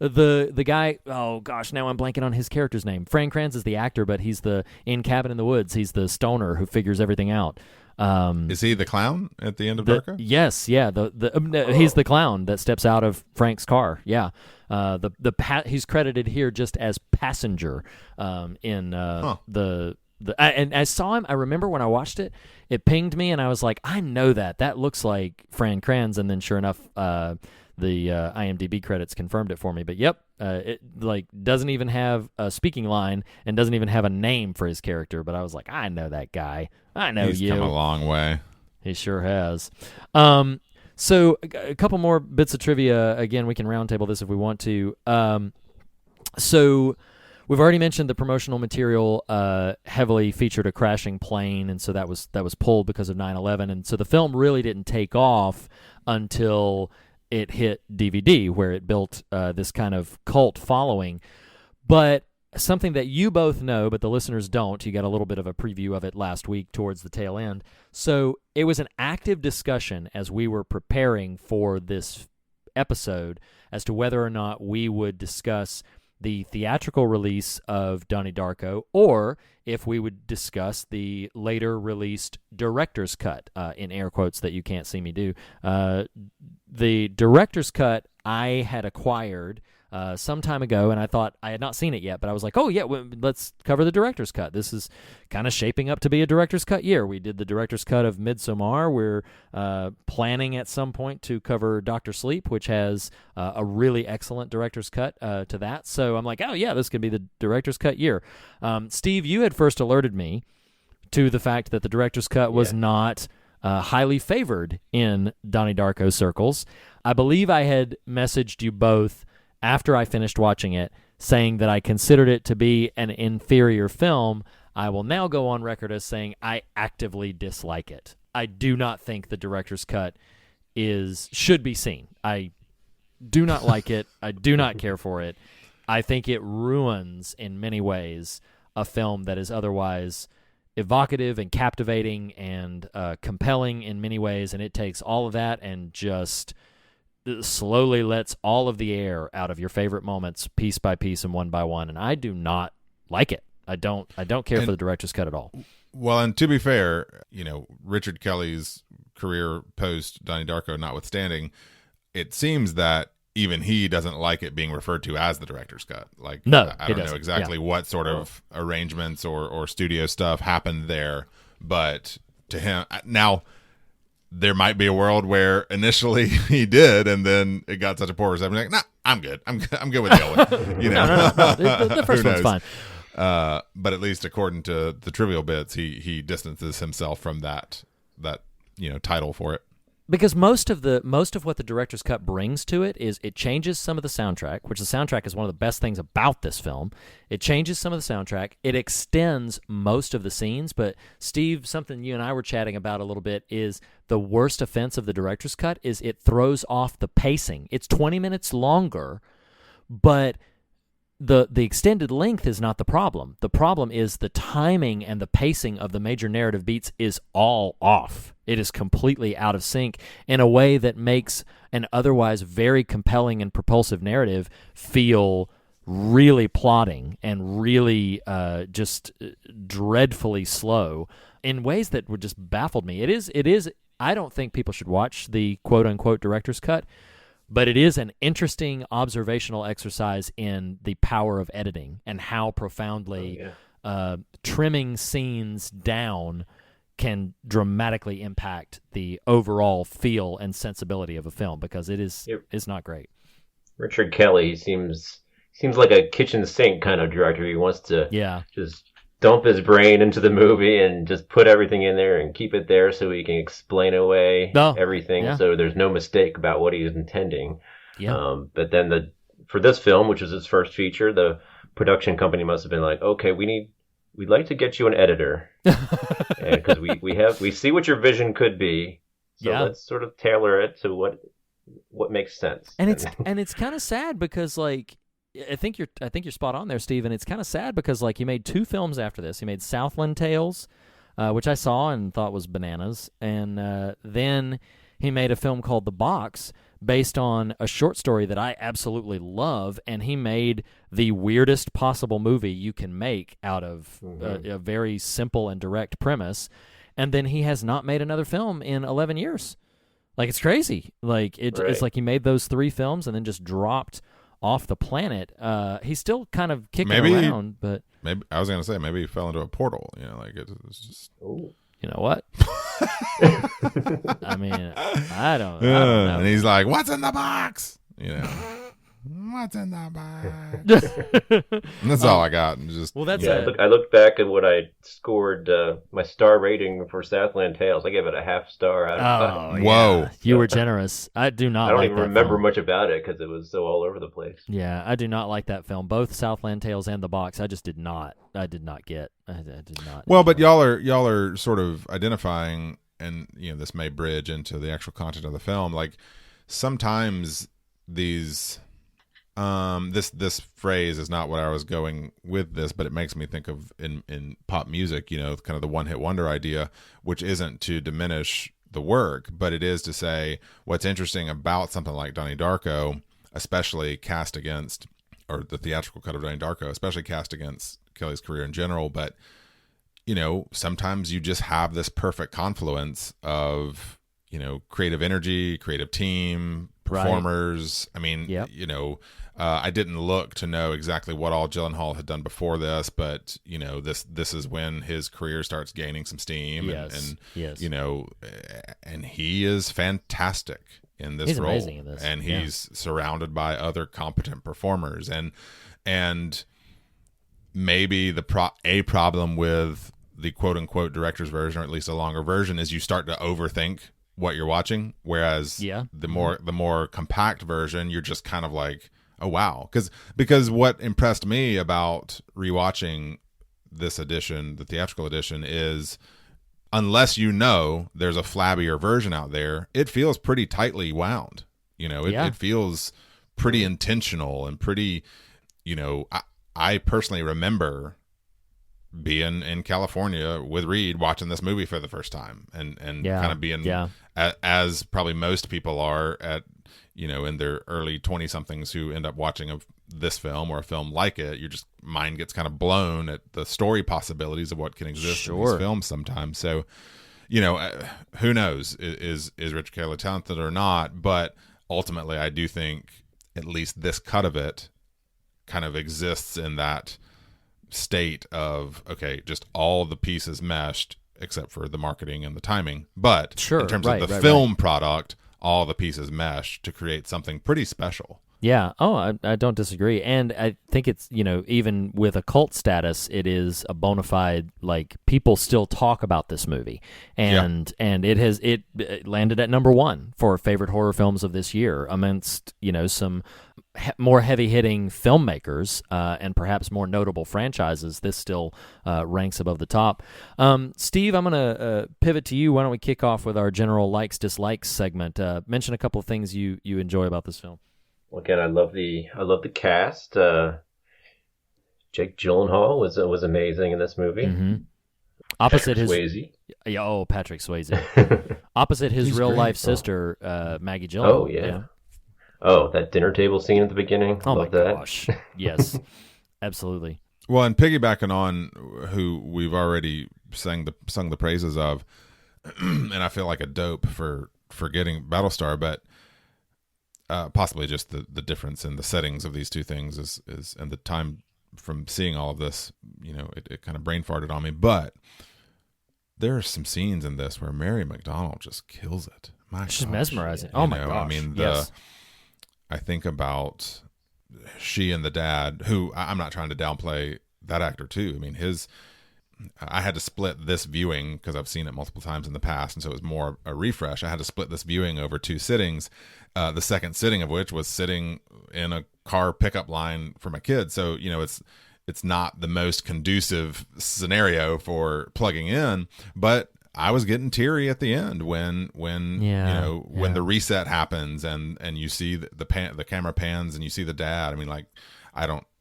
the guy. Oh gosh, now I'm blanking on his character's name. Fran Kranz is the actor, but he's in Cabin in the Woods. He's the stoner who figures everything out. Is he the clown at the end of Darko? Yes, yeah. He's the clown that steps out of Frank's car. Yeah. He's credited here just as passenger in and I saw him. I remember when I watched it, it pinged me, and I was like, I know that looks like Fran Kranz. And then sure enough, the IMDb credits confirmed it for me. But yep, it doesn't even have a speaking line and doesn't even have a name for his character. But I was like, I know that guy. I know He's you. come a long way. He sure has. So a couple more bits of trivia. Again, we can roundtable this if we want to. So we've already mentioned the promotional material heavily featured a crashing plane, and so that was pulled because of 9/11. And so the film really didn't take off until it hit DVD, where it built this kind of cult following. But something that you both know, but the listeners don't, you got a little bit of a preview of it last week towards the tail end. So it was an active discussion as we were preparing for this episode as to whether or not we would discuss the theatrical release of Donnie Darko, or if we would discuss the later released director's cut, in air quotes that you can't see me do. The director's cut I had acquired some time ago, and I thought I had not seen it yet, but I was like, oh yeah, let's cover the director's cut. This is kind of shaping up to be a director's cut year. We did the director's cut of Midsommar. We're planning at some point to cover Dr. Sleep, which has a really excellent director's cut to that. So I'm like, oh yeah, this could be the director's cut year. Steve, you had first alerted me to the fact that the director's cut was not highly favored in Donnie Darko circles. I believe I had messaged you both after I finished watching it, saying that I considered it to be an inferior film. I will now go on record as saying I actively dislike it. I do not think the director's cut should be seen. I do not like it. I do not care for it. I think it ruins, in many ways, a film that is otherwise evocative and captivating and compelling in many ways, and it takes all of that and just slowly lets all of the air out of your favorite moments piece by piece and one by one, and I do not like it. I don't care for the director's cut at all. Well, and to be fair, Richard Kelly's career post Donnie Darko notwithstanding, it seems that even he doesn't like it being referred to as the director's cut. No, I don't know exactly what sort of arrangements or studio stuff happened there, but to him now, there might be a world where initially he did, and then it got such a poor reception. Like, nah, I'm good. I'm good with the other one. You know, No. The first one's fine. But at least according to the trivial bits, he distances himself from that title for it. Because most of what the director's cut brings to it is it changes some of the soundtrack, which the soundtrack is one of the best things about this film. It changes some of the soundtrack. It extends most of the scenes. But Steve, something you and I were chatting about a little bit is the worst offense of the director's cut is it throws off the pacing. It's 20 minutes longer, but the extended length is not the problem. The problem is the timing and the pacing of the major narrative beats is all off. It is completely out of sync in a way that makes an otherwise very compelling and propulsive narrative feel really plotting and really just dreadfully slow in ways that would just baffled me. It is. I don't think people should watch the quote-unquote director's cut, but it is an interesting observational exercise in the power of editing and how profoundly trimming scenes down can dramatically impact the overall feel and sensibility of a film, because it's not great. Richard Kelly seems like a kitchen sink kind of director. He wants to just dump his brain into the movie and just put everything in there and keep it there so he can explain away everything, so there's no mistake about what he was intending. But then for this film, which was his first feature, the production company must have been like, okay, we'd like to get you an editor, because we see what your vision could be, so let's sort of tailor it to what makes sense. And it's kind of sad because, like, I think you're spot on there, Steve. And it's kind of sad because, like, he made 2 films after this. He made Southland Tales, which I saw and thought was bananas, and then he made a film called The Box, based on a short story that I absolutely love, and he made the weirdest possible movie you can make out of a very simple and direct premise, and then he has not made another film in 11 years. Like, it's crazy. Like, it's like he made those 3 films and then just dropped off the planet. He's still kind of kicking around, but maybe I was gonna say maybe he fell into a portal. You know, like it's just. Ooh. You know what? I mean, I don't know. And he's like, "What's in the box?" You know, what's in the box? And that's all I got. And just that's I looked back at what I scored my star rating for Southland Tales. I gave it a half star out of 5. Whoa, you were generous. I do not. I don't like even that remember film. much about it because it was so all over the place. Yeah, I do not like that film. Both Southland Tales and The Box. I just did not. I did not get. I did not. Well, but y'all are sort of identifying, and this may bridge into the actual content of the film. Like, sometimes these. This phrase is not what I was going with this, but it makes me think of in pop music, kind of the one-hit wonder idea, which isn't to diminish the work, but it is to say what's interesting about something like Donnie Darko, especially cast against, or the theatrical cut of Donnie Darko, especially cast against Kelly's career in general, but sometimes you just have this perfect confluence of, creative energy, creative team, performers. Right. I mean, I didn't look to know exactly what all Gyllenhaal had done before this, but this is when his career starts gaining some steam. Yes. And he is fantastic in this role. He's amazing in this. And he's surrounded by other competent performers. And maybe a problem with the quote unquote director's version, or at least a longer version, is you start to overthink what you're watching, whereas the more compact version, you're just kind of like, oh wow, because what impressed me about rewatching this edition, the theatrical edition, is unless there's a flabbier version out there, it feels pretty tightly wound. It feels pretty intentional and pretty. I personally remember being in California with Reed watching this movie for the first time and kind of being as probably most people are at in their early 20-somethings who end up watching this film or a film like it. Your just mind gets kind of blown at the story possibilities of what can exist in these films sometimes. So who knows, is Richard Kelly talented or not, but ultimately I do think at least this cut of it kind of exists in that state of, okay, just all the pieces meshed except for the marketing and the timing. But Sure, in terms right, of the right, film product, all the pieces mesh to create something pretty special. Yeah. Oh, I don't disagree. And I think it's, even with a cult status, it is a bona fide, like, people still talk about this movie. And it landed at number 1 for favorite horror films of this year amongst, some more heavy-hitting filmmakers and perhaps more notable franchises. This still ranks above the top. Steve, I'm going to pivot to you. Why don't we kick off with our general likes, dislikes segment. Mention a couple of things you enjoy about this film. Well, again, I love the cast. Jake Gyllenhaal was amazing in this movie. Mm-hmm. Opposite Patrick Swayze. Yeah, Patrick Swayze. Opposite his real life sister, Maggie Gyllenhaal. Oh yeah. Oh, that dinner table scene at the beginning. Oh love my that. gosh. Yes, absolutely. Well, and piggybacking on who we've already sung the praises of, and I feel like a dope for forgetting Battlestar, but possibly just the difference in the settings of these two things is and the time from seeing all of this, it kind of brain farted on me. But there are some scenes in this where Mary McDonnell just kills it. She's mesmerizing. Oh my gosh. I mean, yes. I think about she and the dad, who I'm not trying to downplay that actor too. I mean, I had to split this viewing because I've seen it multiple times in the past, and so it was more a refresh. I had to split this viewing over 2 sittings, the second sitting of which was sitting in a car pickup line for my kids. So, it's not the most conducive scenario for plugging in, but I was getting teary at the end when the reset happens and you see the camera pans and you see the dad. I mean, like,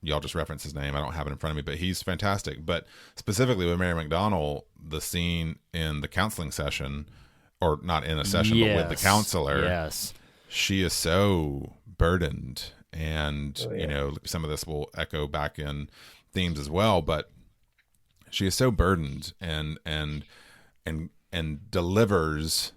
y'all just reference his name. I don't have it in front of me, but he's fantastic. But specifically with Mary McDonnell, the scene in the counseling session, or not in a session, but with the counselor. Yes. She is so burdened, and some of this will echo back in themes as well, but she is so burdened and delivers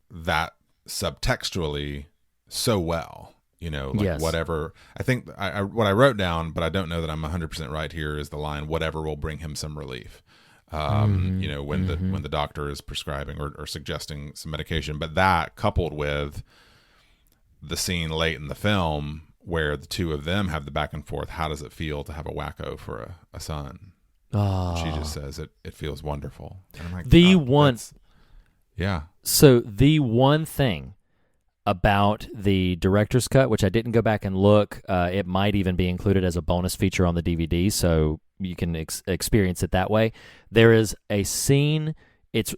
that subtextually so well. Yes. Whatever. I think what I wrote down, but I don't know that I'm 100% right here, is the line, "Whatever will bring him some relief." When the doctor is prescribing or suggesting some medication, but that coupled with the scene late in the film where the two of them have the back and forth. How does it feel to have a wacko for a son? Oh. She just says it feels wonderful. And I'm like, So the one thing about the director's cut, which I didn't go back and look, it might even be included as a bonus feature on the DVD, so you can experience it that way. There is a scene.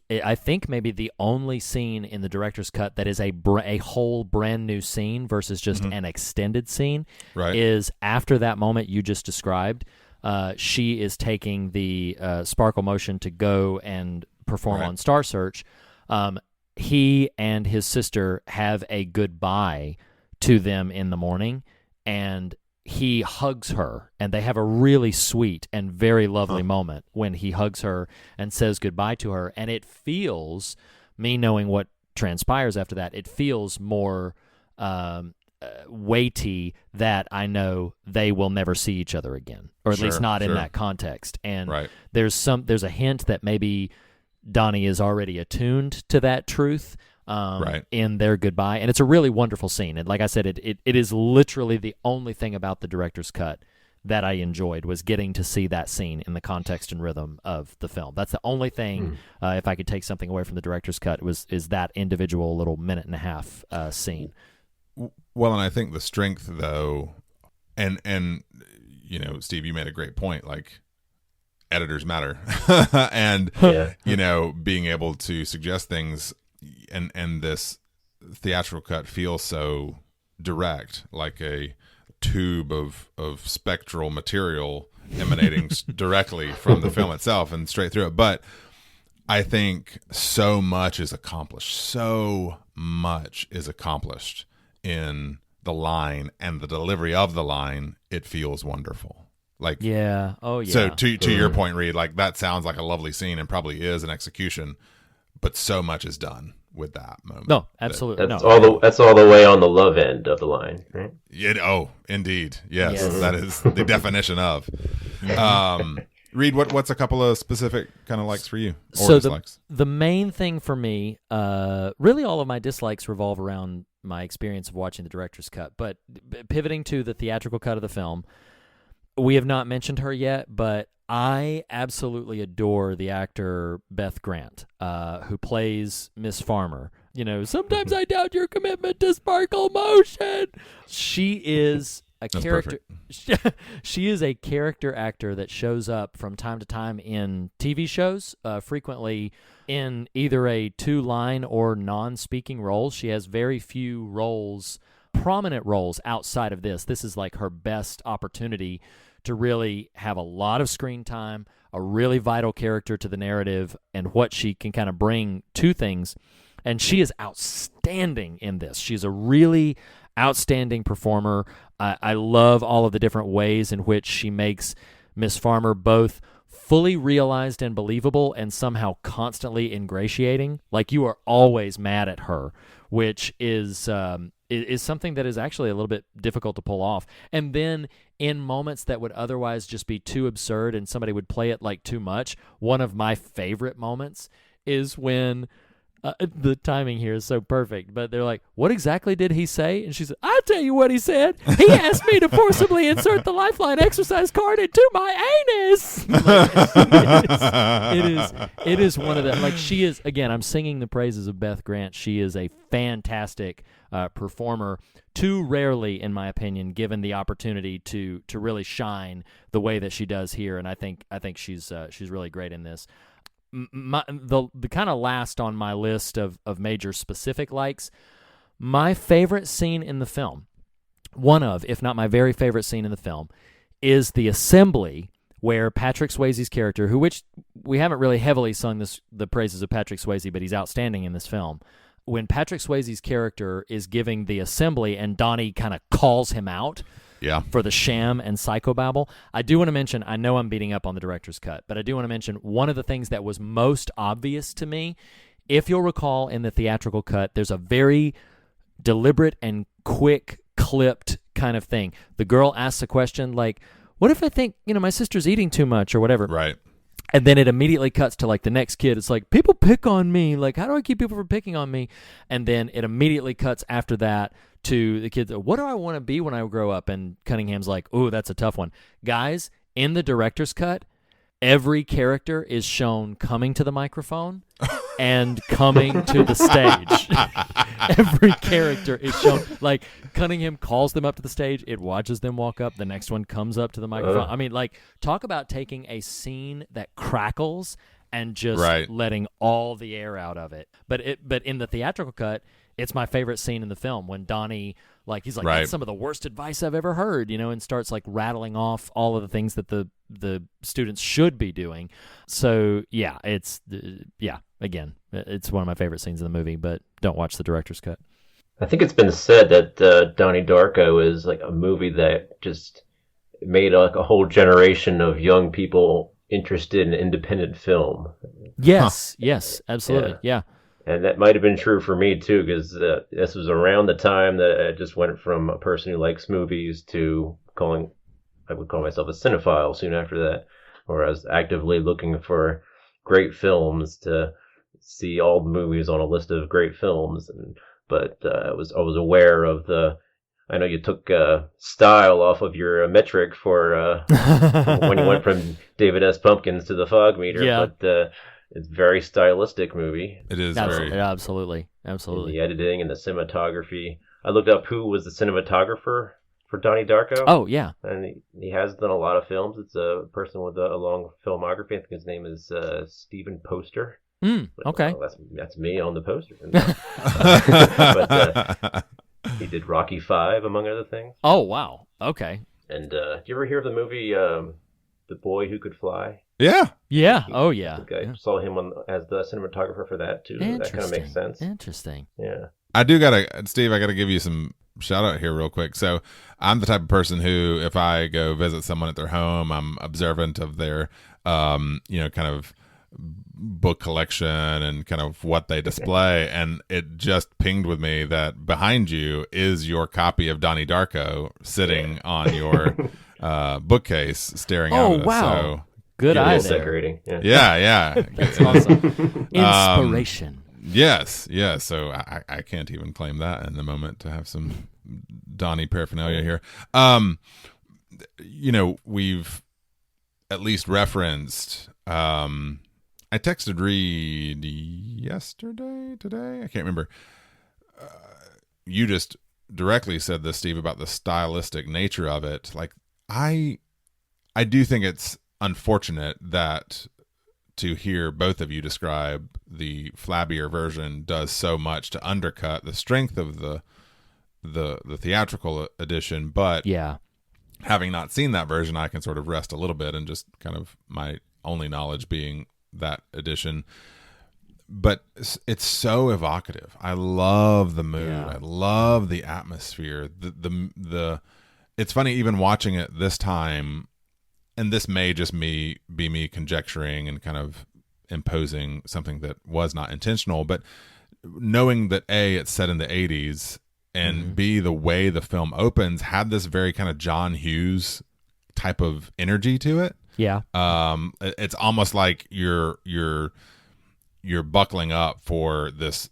I think maybe the only scene in the director's cut that is a whole brand new scene versus just an extended scene. Right. Is after that moment you just described. She is taking the Sparkle Motion to go and perform on Star Search. He and his sister have a goodbye to them in the morning, and he hugs her, and they have a really sweet and very lovely moment when he hugs her and says goodbye to her. And it feels, me knowing what transpires after that, it feels more weighty that I know they will never see each other again, or at least not in that context. And there's a hint that maybe Donnie is already attuned to that truth in their goodbye. And it's a really wonderful scene. And like I said, it is literally the only thing about the director's cut that I enjoyed, was getting to see that scene in the context and rhythm of the film. That's the only thing, if I could take something away from the director's cut, is that individual little minute and a half scene. Well, and I think the strength, though, and Steve, you made a great point, like, editors matter. And being able to suggest things, and this theatrical cut feels so direct, like a tube of spectral material emanating directly from the film itself and straight through it. But I think so much is accomplished in the line and the delivery of the line. It feels wonderful. Like, So to your point, Reed, like, that sounds like a lovely scene and probably is an execution, but so much is done with that moment. No, absolutely. That's all the way on the love end of the line, right? Indeed. Yes. That is the definition of. Reed, what's a couple of specific kind of likes for you? Or So dislikes? the main thing for me, really all of my dislikes revolve around my experience of watching the director's cut. But pivoting to the theatrical cut of the film, we have not mentioned her yet, but I absolutely adore the actor Beth Grant, who plays Miss Farmer. Sometimes I doubt your commitment to sparkle motion. She is a character. She is a character actor that shows up from time to time in TV shows, frequently in either a 2-line or non-speaking roles. She has very few roles, prominent roles outside of this. This is like her best opportunity to really have a lot of screen time, a really vital character to the narrative, and what she can kind of bring to things. And she is outstanding in this. She's a really outstanding performer. I love all of the different ways in which she makes Miss Farmer both fully realized and believable and somehow constantly ingratiating. Like you are always mad at her, which is something that is actually a little bit difficult to pull off. And then in moments that would otherwise just be too absurd and somebody would play it like too much, one of my favorite moments is when the timing here is so perfect, but they're like, what exactly did he say? And she said, I'll tell you what he said. He asked me to forcibly insert the lifeline exercise card into my anus. It is one of the, like she is, again, I'm singing the praises of Beth Grant. She is a fantastic performer, too rarely, in my opinion, given the opportunity to really shine the way that she does here. And I think she's really great in this. The kind of last on my list of major specific likes, my favorite scene in the film, one of, if not my very favorite scene in the film, is the assembly where Patrick Swayze's character, which we haven't really heavily sung the praises of Patrick Swayze, but he's outstanding in this film. When Patrick Swayze's character is giving the assembly and Donnie kind of calls him out for the sham and psychobabble, I do want to mention, I know I'm beating up on the director's cut, but I do want to mention one of the things that was most obvious to me. If you'll recall in the theatrical cut, there's a very deliberate and quick clipped kind of thing. The girl asks a question like, what if I think, my sister's eating too much or whatever? Right. And then it immediately cuts to like the next kid. It's like, people pick on me. Like, how do I keep people from picking on me? And then it immediately cuts after that to the kids. What do I want to be when I grow up? And Cunningham's like, oh, that's a tough one. Guys, in the director's cut, every character is shown coming to the microphone and coming to the stage. Every character is shown. Like, Cunningham calls them up to the stage. It watches them walk up. The next one comes up to the microphone. I mean, like, talk about taking a scene that crackles and just letting all the air out of it. But in the theatrical cut, it's my favorite scene in the film when Donnie, like, he's like, that's some of the worst advice I've ever heard, and starts like rattling off all of the things that the students should be doing. So yeah, again, it's one of my favorite scenes in the movie, but don't watch the director's cut. I think it's been said that Donnie Darko is like a movie that just made like a whole generation of young people interested in independent film. Yes, absolutely, yeah. And that might have been true for me, too, because this was around the time that I just went from a person who likes movies to I would call myself a cinephile soon after that, where I was actively looking for great films to see all the movies on a list of great films. But I was aware of I know you took style off of your metric for when you went from David S. Pumpkins to the Fog Meter, but it's a very stylistic movie. It is absolutely. The editing and the cinematography. I looked up who was the cinematographer for Donnie Darko. Oh, yeah. And he has done a lot of films. It's a person with a long filmography. I think his name is Steven Poster. Okay. That's me on the poster. But he did Rocky V, among other things. Oh, wow. Okay. And do you ever hear of the movie The Boy Who Could Fly? Yeah. Oh, yeah. I saw him as the cinematographer for that, too. That kind of makes sense. Interesting. Yeah. Steve, I got to give you some shout out here real quick. So I'm the type of person who, if I go visit someone at their home, I'm observant of their, kind of book collection and kind of what they display. And it just pinged with me that behind you is your copy of Donnie Darko sitting on your bookcase staring out at us. Wow. So Good eye Visual there. decorating. Yeah. Yeah. That's awesome. Inspiration. Yes. So I can't even claim that in the moment to have some Donnie paraphernalia here. We've at least referenced. I texted Reed today. I can't remember. You just directly said this, Steve, about the stylistic nature of it. Like, I do think it's unfortunate that to hear both of you describe the flabbier version does so much to undercut the strength of the theatrical edition. But Yeah. having not seen that version, I can sort of rest a little bit and just kind of my only knowledge being that edition. But it's so evocative. I love the mood. Yeah. I love the atmosphere. The it's funny even watching it this time, and this may just be me conjecturing and kind of imposing something that was not intentional, but knowing that A, it's set in the 80s, and B, the way the film opens had this very kind of John Hughes type of energy to it. Yeah. It's almost like you're buckling up for this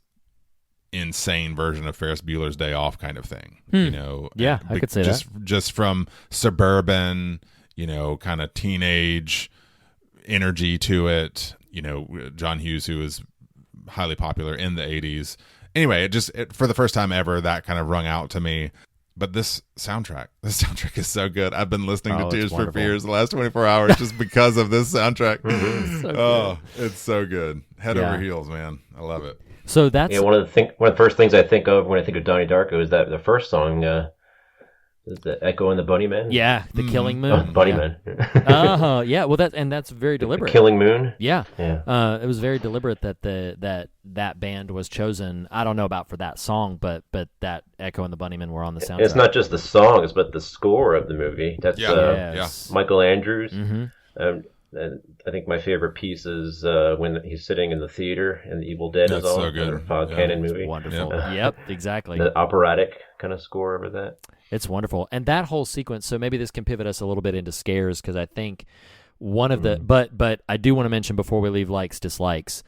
insane version of Ferris Bueller's Day Off kind of thing. Yeah, I could say just from suburban, kind of teenage energy to it. John Hughes, who was highly popular in the 80s. Anyway, it for the first time ever, that kind of rung out to me. But this soundtrack is so good. I've been listening to Tears for Fears the last 24 hours just because of this soundtrack. It's so good. Head over heels, man. I love it. So that's one of the first things I think of when I think of Donnie Darko is that the first song, is the Echo and the Bunnymen. Yeah, the Killing Moon. Oh, the Bunnymen. Yeah. Well, that's very deliberate. The Killing Moon. Yeah. Yeah. It was very deliberate that that band was chosen. I don't know about for that song, but that Echo and the Bunnymen were on the soundtrack. It's not just the songs, but the score of the movie. That's Yes. Michael Andrews. Mm-hmm. And I think my favorite piece is when he's sitting in the theater and the Evil Dead That's is on. so good. The Fog Cannon movie. Wonderful. Yep, exactly. The operatic kind of score over that. It's wonderful. And that whole sequence, so maybe this can pivot us a little bit into scares, because I think one of the but I do want to mention before we leave likes, dislikes,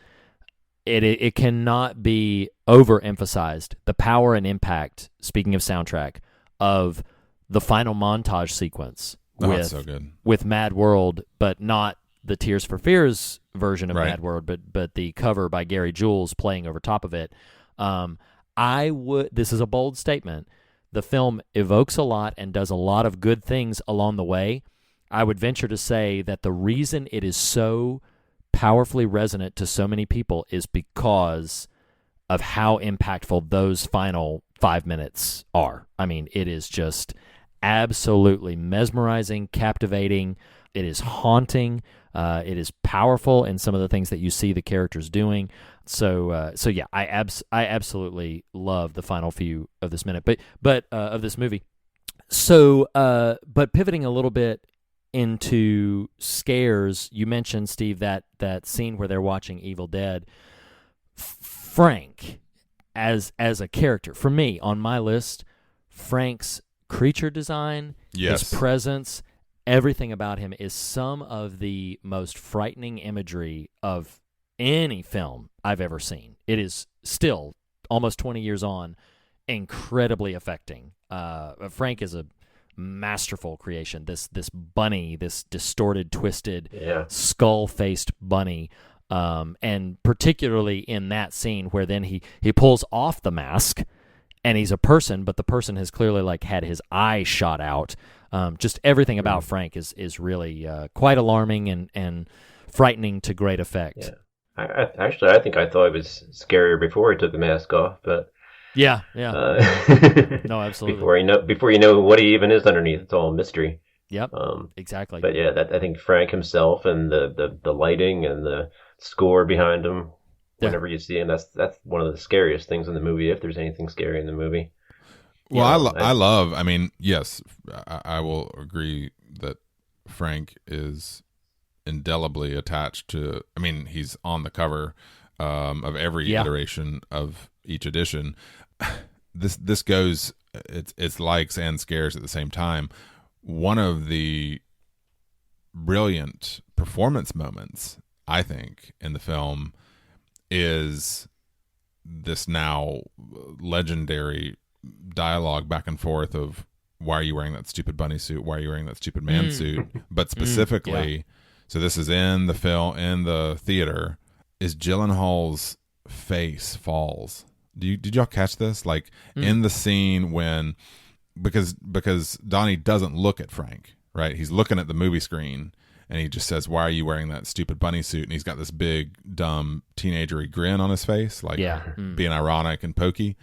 it cannot be overemphasized, the power and impact, speaking of soundtrack, of the final montage sequence It's so good. with Mad World, but not the Tears for Fears version of Right. Mad World, but the cover by Gary Jules playing over top of it. This is a bold statement. The film evokes a lot and does a lot of good things along the way. I would venture to say that the reason it is so powerfully resonant to so many people is because of how impactful those final 5 minutes are. I mean, it is just absolutely mesmerizing, captivating. It is haunting. It is powerful in some of the things that you see the characters doing. So yeah, I absolutely love the final few of this minute, but of this movie. So, but pivoting a little bit into scares, you mentioned, Steve, that scene where they're watching Evil Dead. Frank, as a character, for me on my list, Frank's creature design, Yes. his presence, everything about him is some of the most frightening imagery of any film I've ever seen. It is still, almost 20 years on, incredibly affecting. Frank is a masterful creation. This bunny, this distorted, twisted, skull-faced bunny, and particularly in that scene where then he pulls off the mask and he's a person, but the person has clearly had his eye shot out. Just everything about Frank is really quite alarming and frightening to great effect. Yeah. I think I thought it was scarier before he took the mask off, but yeah. No, absolutely. Before you know what he even is underneath, it's all a mystery. Yep. Exactly. But yeah, I think Frank himself and the lighting and the score behind him. Whenever you see him, that's one of the scariest things in the movie, if there's anything scary in the movie. Well, I love. I mean, yes, I will agree that Frank is indelibly attached to. I mean, he's on the cover of every iteration of each edition. This goes. It's likes and scares at the same time. One of the brilliant performance moments, I think, in the film is this now legendary dialogue back and forth of, why are you wearing that stupid bunny suit? Why are you wearing that stupid man suit? But specifically, so this is in the film, in the theater, is Gyllenhaal's face falls. Did y'all catch this? Like in the scene when, because Donnie doesn't look at Frank, right? He's looking at the movie screen and he just says, why are you wearing that stupid bunny suit? And he's got this big, dumb, teenagery grin on his face, like being ironic and pokey.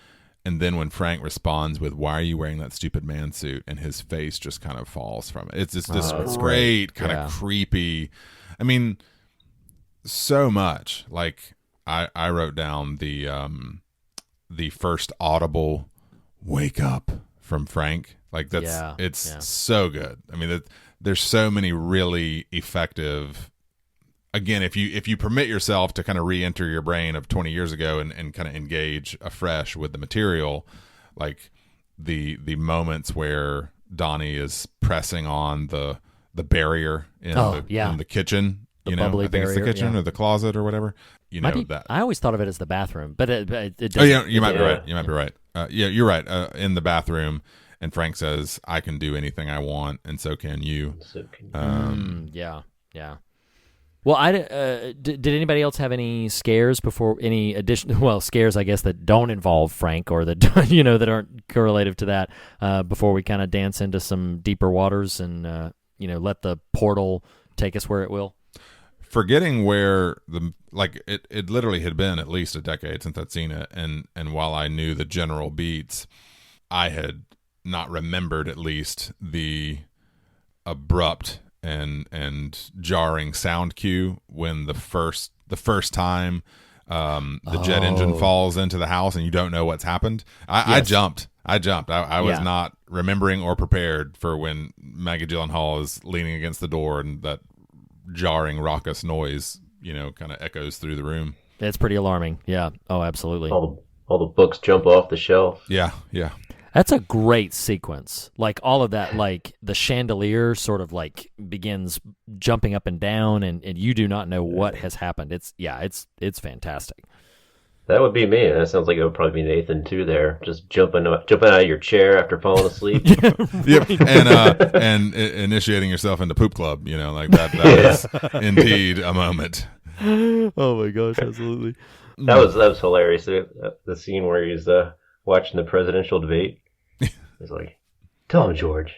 And then when Frank responds with, why are you wearing that stupid man suit? And his face just kind of falls from it. It's just this great kind of creepy. I mean, so much. Like I wrote down the first audible wake up from Frank. Like it's so good. I mean, there's so many really effective. Again, if you permit yourself to kind of re-enter your brain of 20 years ago and kind of engage afresh with the material, like the moments where Donnie is pressing on the barrier in the kitchen, the you know, bubbly I think it's the barrier, kitchen or the closet or whatever. You know that. I always thought of it as the bathroom, but it doesn't. Oh yeah, you might be right. You might be right. Yeah, you're right. In the bathroom, and Frank says, "I can do anything I want, and so can you." Yeah. Well, did anybody else have any scares before, any additional, well, scares, I guess, that don't involve Frank or that, that aren't correlative to that, before we kind of dance into some deeper waters and, let the portal take us where it will? Forgetting where it literally had been at least a decade since I'd seen it. And while I knew the general beats, I had not remembered at least the abrupt and jarring sound cue when the first time the jet engine falls into the house and you don't know what's happened. I jumped. I was not remembering or prepared for when Maggie Gyllenhaal is leaning against the door and that jarring raucous noise, kind of echoes through the room. It's pretty alarming. Yeah. Oh, absolutely. All the books jump off the shelf. Yeah. That's a great sequence. Like all of that, like the chandelier sort of like begins jumping up and down, and you do not know what has happened. It's fantastic. That would be me. That sounds like it would probably be Nathan too. There, just jumping out of your chair after falling asleep. Yep, and initiating yourself into poop club. Like that is indeed a moment. Oh my gosh, absolutely. That was hilarious. The scene where he's watching the presidential debate. He's like, "Tell him, George."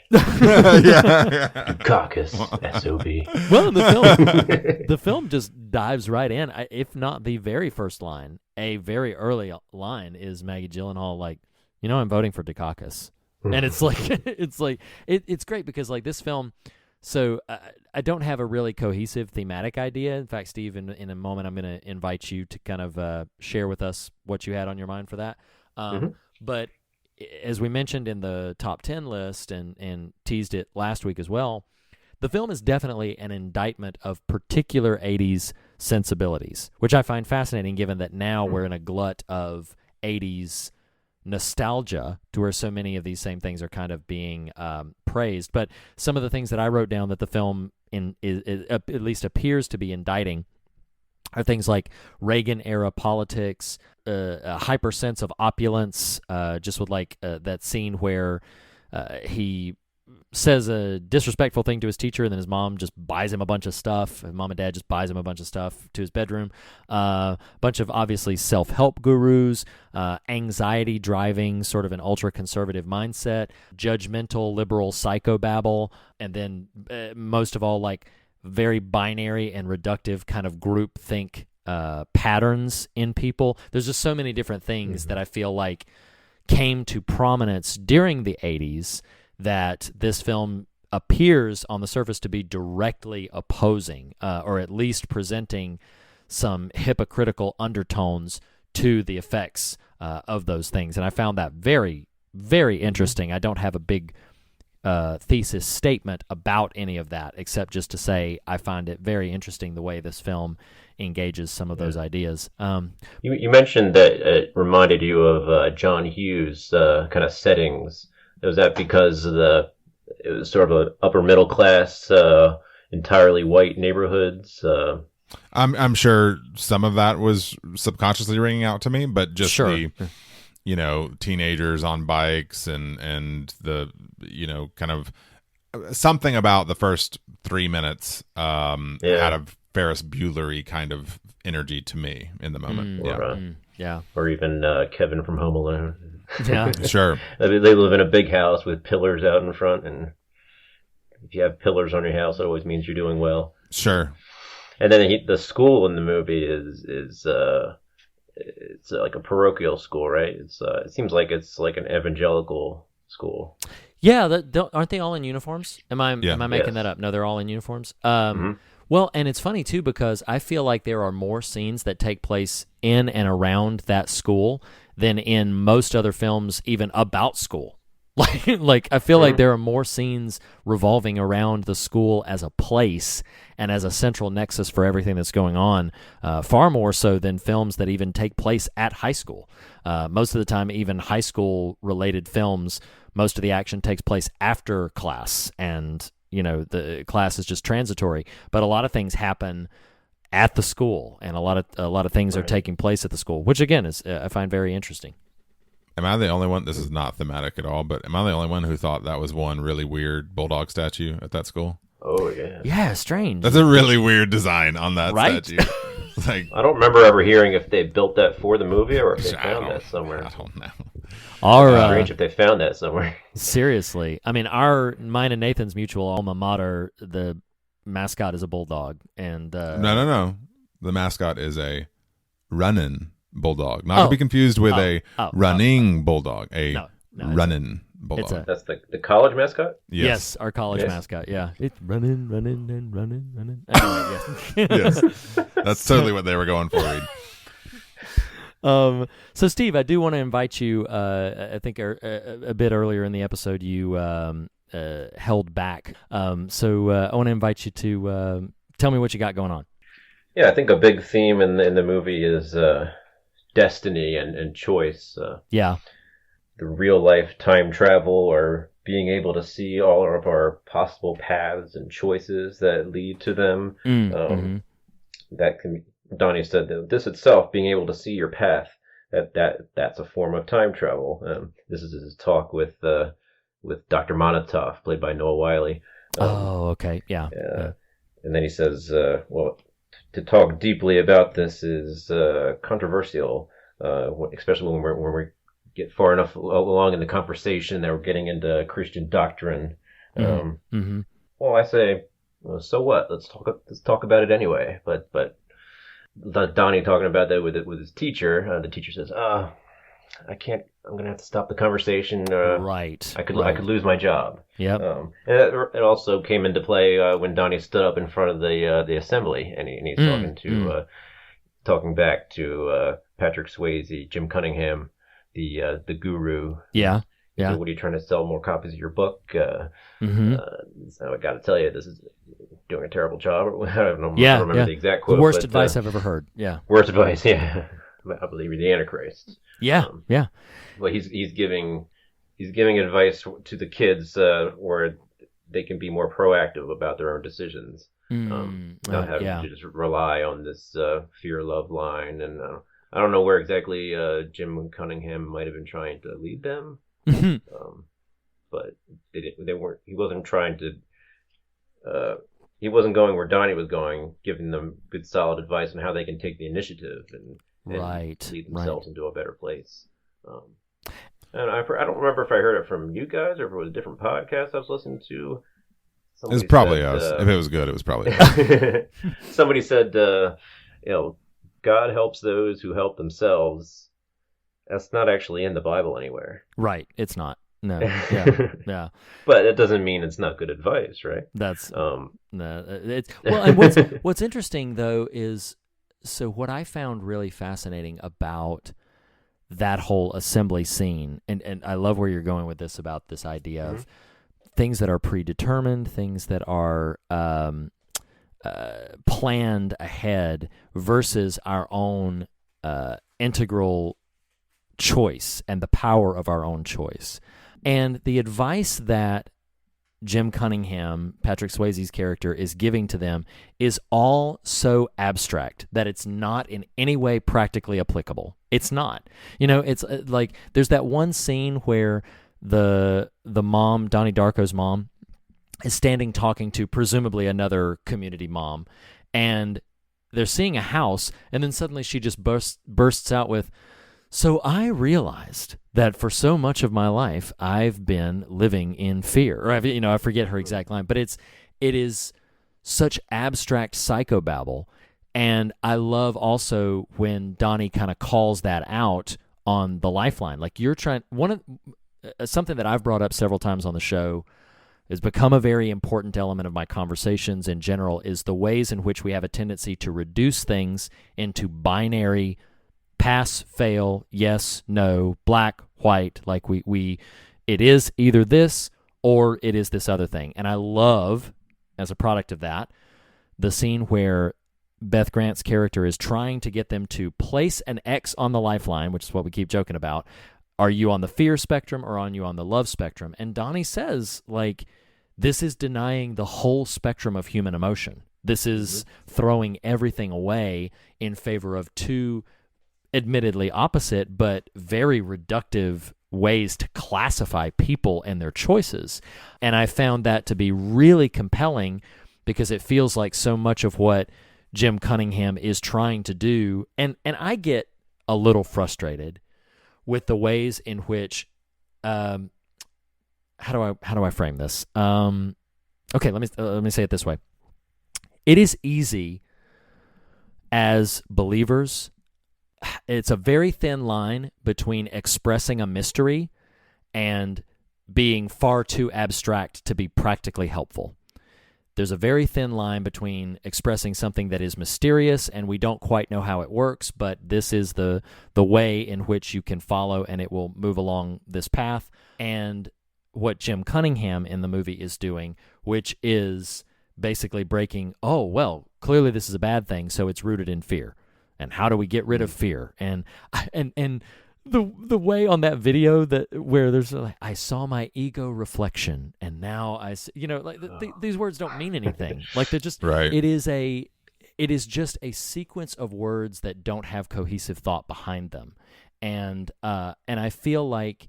Caucus, SOB. Well, the film just dives right in. If not the very first line, a very early line is Maggie Gyllenhaal like, I'm voting for Dukakis. And it's great because like this film, so I don't have a really cohesive thematic idea. In fact, Steve, in a moment, I'm going to invite you to kind of share with us what you had on your mind for that. But as we mentioned in the top 10 list and teased it last week as well, the film is definitely an indictment of particular 80s sensibilities, which I find fascinating given that now we're in a glut of 80s nostalgia to where so many of these same things are kind of being praised. But some of the things that I wrote down that the film at least appears to be indicting are things like Reagan-era politics, a hyper sense of opulence, just with like that scene where he says a disrespectful thing to his teacher and then his mom just buys him a bunch of stuff. His mom and dad just buys him a bunch of stuff to his bedroom. A bunch of obviously self-help gurus, anxiety driving sort of an ultra-conservative mindset, judgmental liberal psychobabble, and then most of all like very binary and reductive kind of group think patterns in people. There's just so many different things that I feel like came to prominence during the 80s that this film appears on the surface to be directly opposing, or at least presenting some hypocritical undertones to the effects of those things. And I found that very, very interesting. I don't have a big thesis statement about any of that, except just to say I find it very interesting the way this film engages some of those ideas. You mentioned that it reminded you of John Hughes kind of settings. Was that because it was sort of an upper middle class entirely white neighborhoods. I'm sure some of that was subconsciously ringing out to me, but just the, teenagers on bikes and the, kind of something about the first 3 minutes had a Ferris Bueller-y kind of energy to me in the moment. Or even Kevin from Home Alone. Yeah, sure. I mean, they live in a big house with pillars out in front, and if you have pillars on your house, it always means you're doing well. Sure. And then the school in the movie is it's like a parochial school, right? It seems like it's like an evangelical school. Yeah, aren't they all in uniforms? Am I making that up? No, they're all in uniforms. Well, and it's funny too because I feel like there are more scenes that take place in and around that school than in most other films, even about school. Like I feel like there are more scenes revolving around the school as a place and as a central nexus for everything that's going on, far more so than films that even take place at high school. Most of the time, even high school related films, most of the action takes place after class, and the class is just transitory. But a lot of things happen at the school, and a lot of things are taking place at the school, which again is I find very interesting. Am I the only one? This is not thematic at all, but am I the only one who thought that was one really weird bulldog statue at that school? Oh yeah. Yeah, strange. That's a really weird design on that statue. Like, I don't remember ever hearing if they built that for the movie or if they found that somewhere. I don't know. Strange if they found that somewhere. Seriously, I mean, mine and Nathan's mutual alma mater, the mascot is a bulldog, and no. The mascot is a running bulldog, not to be confused with a running bulldog. Running bulldog. That's the college mascot? Yes, our college mascot. Yeah, it's running. Anyway, yes. Yes, that's totally what they were going for, Reed. So Steve, I do want to invite you. I think a bit earlier in the episode you held back. So I want to invite you to tell me what you got going on. Yeah, I think a big theme in the movie is destiny and choice. The real life time travel, or being able to see all of our possible paths and choices that lead to them. That can be, Donnie said that this itself, being able to see your path, that's a form of time travel. This is his talk with Dr. Monotov, played by Noah Wiley. Okay, yeah. And then he says, well, to talk deeply about this is controversial, especially when we get far enough along in the conversation that we're getting into Christian doctrine. Well, I say, well, so what? Let's talk about it anyway. But Donnie talking about that with his teacher. The teacher says, I can't. I'm gonna have to stop the conversation. Right. I could lose my job. Yep. And it also came into play when Donnie stood up in front of the assembly, and he's talking back to Patrick Swayze, Jim Cunningham, the guru. Yeah. So what are you trying to sell? More copies of your book? So I got to tell you, this is doing a terrible job. I don't remember the exact quote. The worst advice I've ever heard. Yeah. Worst advice. Yeah. I believe you're the Antichrist. Yeah. Well, he's giving advice to the kids where they can be more proactive about their own decisions, not having to just rely on this fear love line. And I don't know where exactly Jim Cunningham might have been trying to lead them, but they weren't. He wasn't trying to. He wasn't going where Donnie was going, giving them good, solid advice on how they can take the initiative and lead themselves into a better place. And I don't remember if I heard it from you guys or if it was a different podcast I was listening to. It's probably us. If it was good, it was probably us. Somebody said, God helps those who help themselves. That's not actually in the Bible anywhere. Right. It's not. No. Yeah. But it doesn't mean it's not good advice, right? That's it's and what's interesting though is, so what I found really fascinating about that whole assembly scene, and I love where you're going with this, about this idea of things that are predetermined, things that are planned ahead versus our own integral choice and the power of our own choice. And the advice that Jim Cunningham, Patrick Swayze's character, is giving to them is all so abstract that it's not in any way practically applicable. It's not. It's like there's that one scene where the mom, Donnie Darko's mom, is standing talking to presumably another community mom, and they're seeing a house, and then suddenly she just bursts out with, "So I realized that for so much of my life I've been living in fear." Or I forget her exact line, but it is such abstract psychobabble. And I love also when Donnie kind of calls that out on the lifeline. Like something that I've brought up several times on the show has become a very important element of my conversations in general is the ways in which we have a tendency to reduce things into binary pass, fail, yes, no, black, white. Like it is either this or it is this other thing. And I love, as a product of that, the scene where Beth Grant's character is trying to get them to place an X on the lifeline, which is what we keep joking about. Are you on the fear spectrum or are you on the love spectrum? And Donnie says, like, this is denying the whole spectrum of human emotion. This is throwing everything away in favor of two admittedly opposite but very reductive ways to classify people and their choices. And I found that to be really compelling because it feels like so much of what Jim Cunningham is trying to do. And I get a little frustrated with the ways in which how do I frame this? Okay, let me say it this way. It is easy as believers. It's a very thin line between expressing a mystery and being far too abstract to be practically helpful. There's a very thin line between expressing something that is mysterious and we don't quite know how it works, but this is the way in which you can follow and it will move along this path, and what Jim Cunningham in the movie is doing, which is basically breaking, oh, well, clearly this is a bad thing, so it's rooted in fear. And how do we get rid of fear? And the way on that video where there's like, I saw my ego reflection, and now these words don't mean anything. Like they're just right. It is just a sequence of words that don't have cohesive thought behind them, and I feel like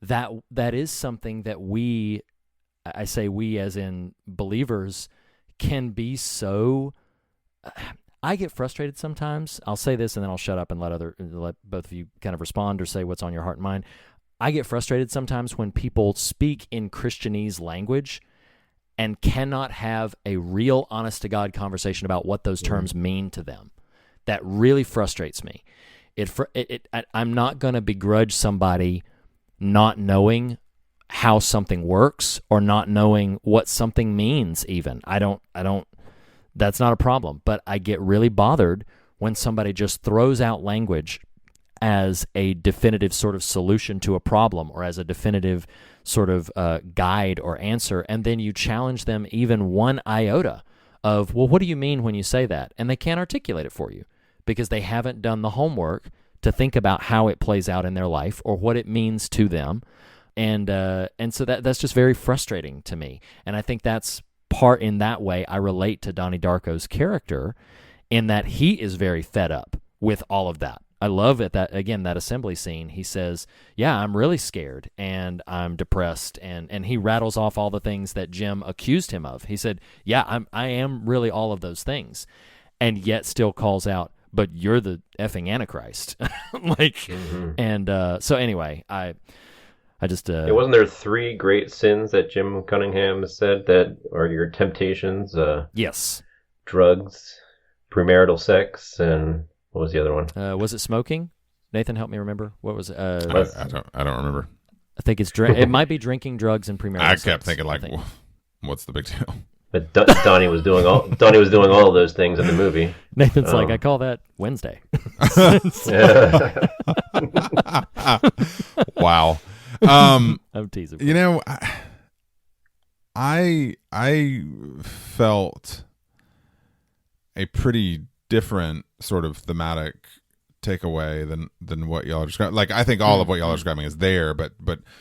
that is something that I say we as in believers can be so. I get frustrated sometimes. I'll say this and then I'll shut up and let both of you kind of respond or say what's on your heart and mind. I get frustrated sometimes when people speak in Christianese language and cannot have a real honest-to-God conversation about what those terms mean to them. That really frustrates me. I'm not going to begrudge somebody not knowing how something works or not knowing what something means even. I don't. That's not a problem, but I get really bothered when somebody just throws out language as a definitive sort of solution to a problem or as a definitive sort of guide or answer, and then you challenge them even one iota of, well, what do you mean when you say that? And they can't articulate it for you because they haven't done the homework to think about how it plays out in their life or what it means to them. And so that's just very frustrating to me. And I think that's part in that way I relate to Donnie Darko's character in that he is very fed up with all of that. I love it that, again, that assembly scene, he says, yeah, I'm really scared and I'm depressed. And he rattles off all the things that Jim accused him of. He said, yeah, I am really all of those things. And yet still calls out, but you're the effing Antichrist. So anyway, I just wasn't there 3 great sins that Jim Cunningham said that are your temptations? Yes. Drugs, premarital sex, and what was the other one? Was it smoking? Nathan, help me remember. What was it? I don't remember. I think it might be drinking, drugs, and premarital sex. I kept thinking what's the big deal? But Donnie was doing all of those things in the movie. Nathan's like, I call that Wednesday. Wow. I'm teasing. You know, I felt a pretty different sort of thematic take away than what y'all are describing. Like, I think all of what y'all are describing is there, but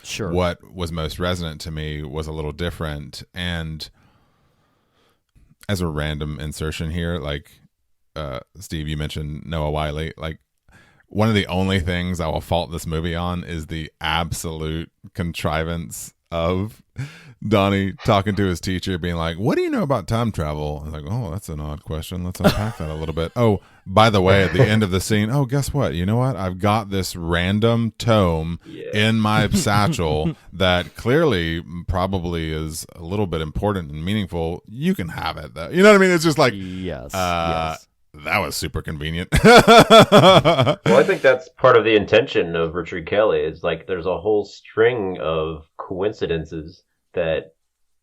Sure. what was most resonant to me was a little different. And as a random insertion here, like, Steve, you mentioned Noah Wyle. Like, one of the only things I will fault this movie on is the absolute contrivance of Donnie talking to his teacher, being like, "What do you know about time travel?" I'm like, "Oh, that's an odd question. Let's unpack that a little bit." Oh, by the way, at the end of the scene, oh, guess what? You know what? I've got this random tome in my satchel that clearly probably is a little bit important and meaningful. You can have it, though. You know what I mean? It's just like, Yes. that was super convenient. Well, I think that's part of the intention of Richard Kelly. Is like there's a whole string of coincidences that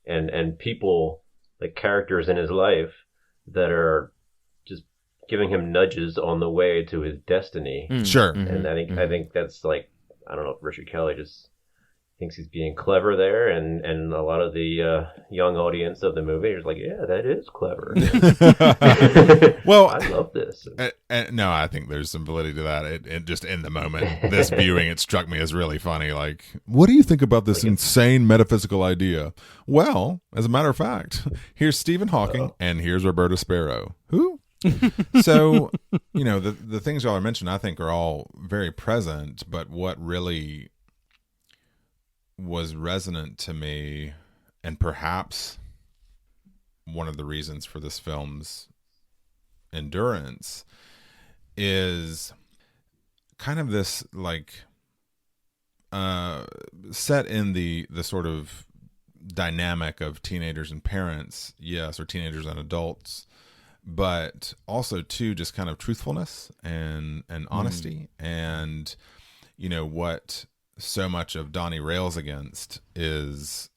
and people, like characters in his life, that are just giving him nudges on the way to his destiny. Sure. And I think that's like, I don't know if Richard Kelly just thinks he's being clever there, and a lot of the young audience of the movie is like, yeah, that is clever. Well, I love this. No, I think there's some validity to that. It just in the moment, this viewing, it struck me as really funny. Like, what do you think about this insane metaphysical idea? Well, as a matter of fact, here's Stephen Hawking and here's Roberta Sparrow. Who? So, the things y'all are mentioning, I think, are all very present, but what really was resonant to me, and perhaps one of the reasons for this film's endurance, is kind of this, like, set in the sort of dynamic of teenagers and parents, yes, or teenagers and adults, but also too just kind of truthfulness and honesty. And what so much of Donnie rails against is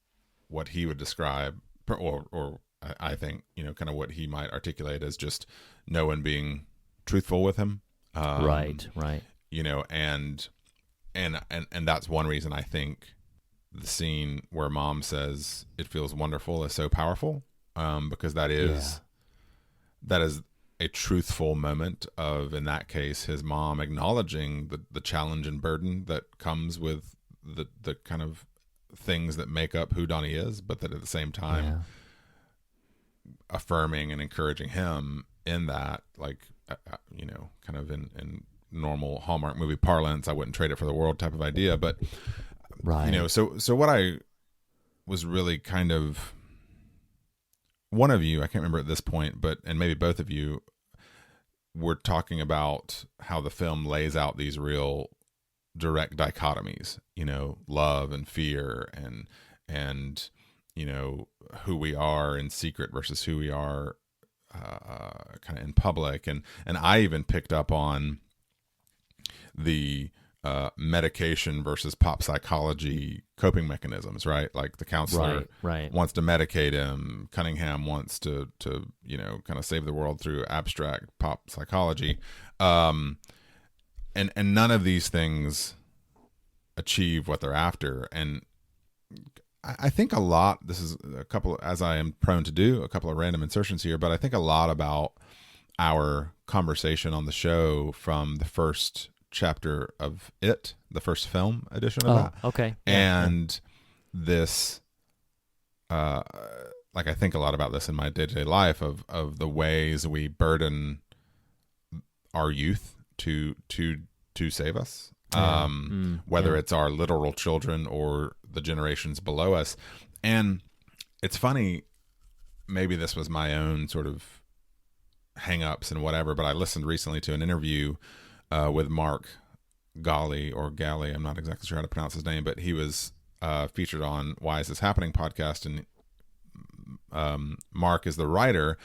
what he would describe, or I think, kind of what he might articulate as just no one being truthful with him. Right. And that's one reason I think the scene where Mom says it feels wonderful is so powerful, because that is a truthful moment of, in that case, his mom acknowledging the challenge and burden that comes with the kind of things that make up who Donnie is, but that at the same time affirming and encouraging him in that, like, kind of in normal Hallmark movie parlance, I wouldn't trade it for the world type of idea. But, so what I was really kind of, one of you, I can't remember at this point, and maybe both of you were talking about how the film lays out these real direct dichotomies, love and fear and who we are in secret versus who we are kind of in public. And I even picked up on the medication versus pop psychology coping mechanisms, right? Like the counselor wants to medicate him. Cunningham wants to kind of save the world through abstract pop psychology. And none of these things achieve what they're after. And I think a lot, this is a couple, as I am prone to do, a couple of random insertions here, but I think a lot about our conversation on the show from the first chapter of It, the first film edition of that. Okay. And this, like, I think a lot about this in my day-to-day life of the ways we burden our youth to save us. Whether it's our literal children or the generations below us. And it's funny, maybe this was my own sort of hang-ups and whatever, but I listened recently to an interview with Mark Galley, I'm not exactly sure how to pronounce his name, but he was featured on Why Is This Happening podcast, and Mark is the writer,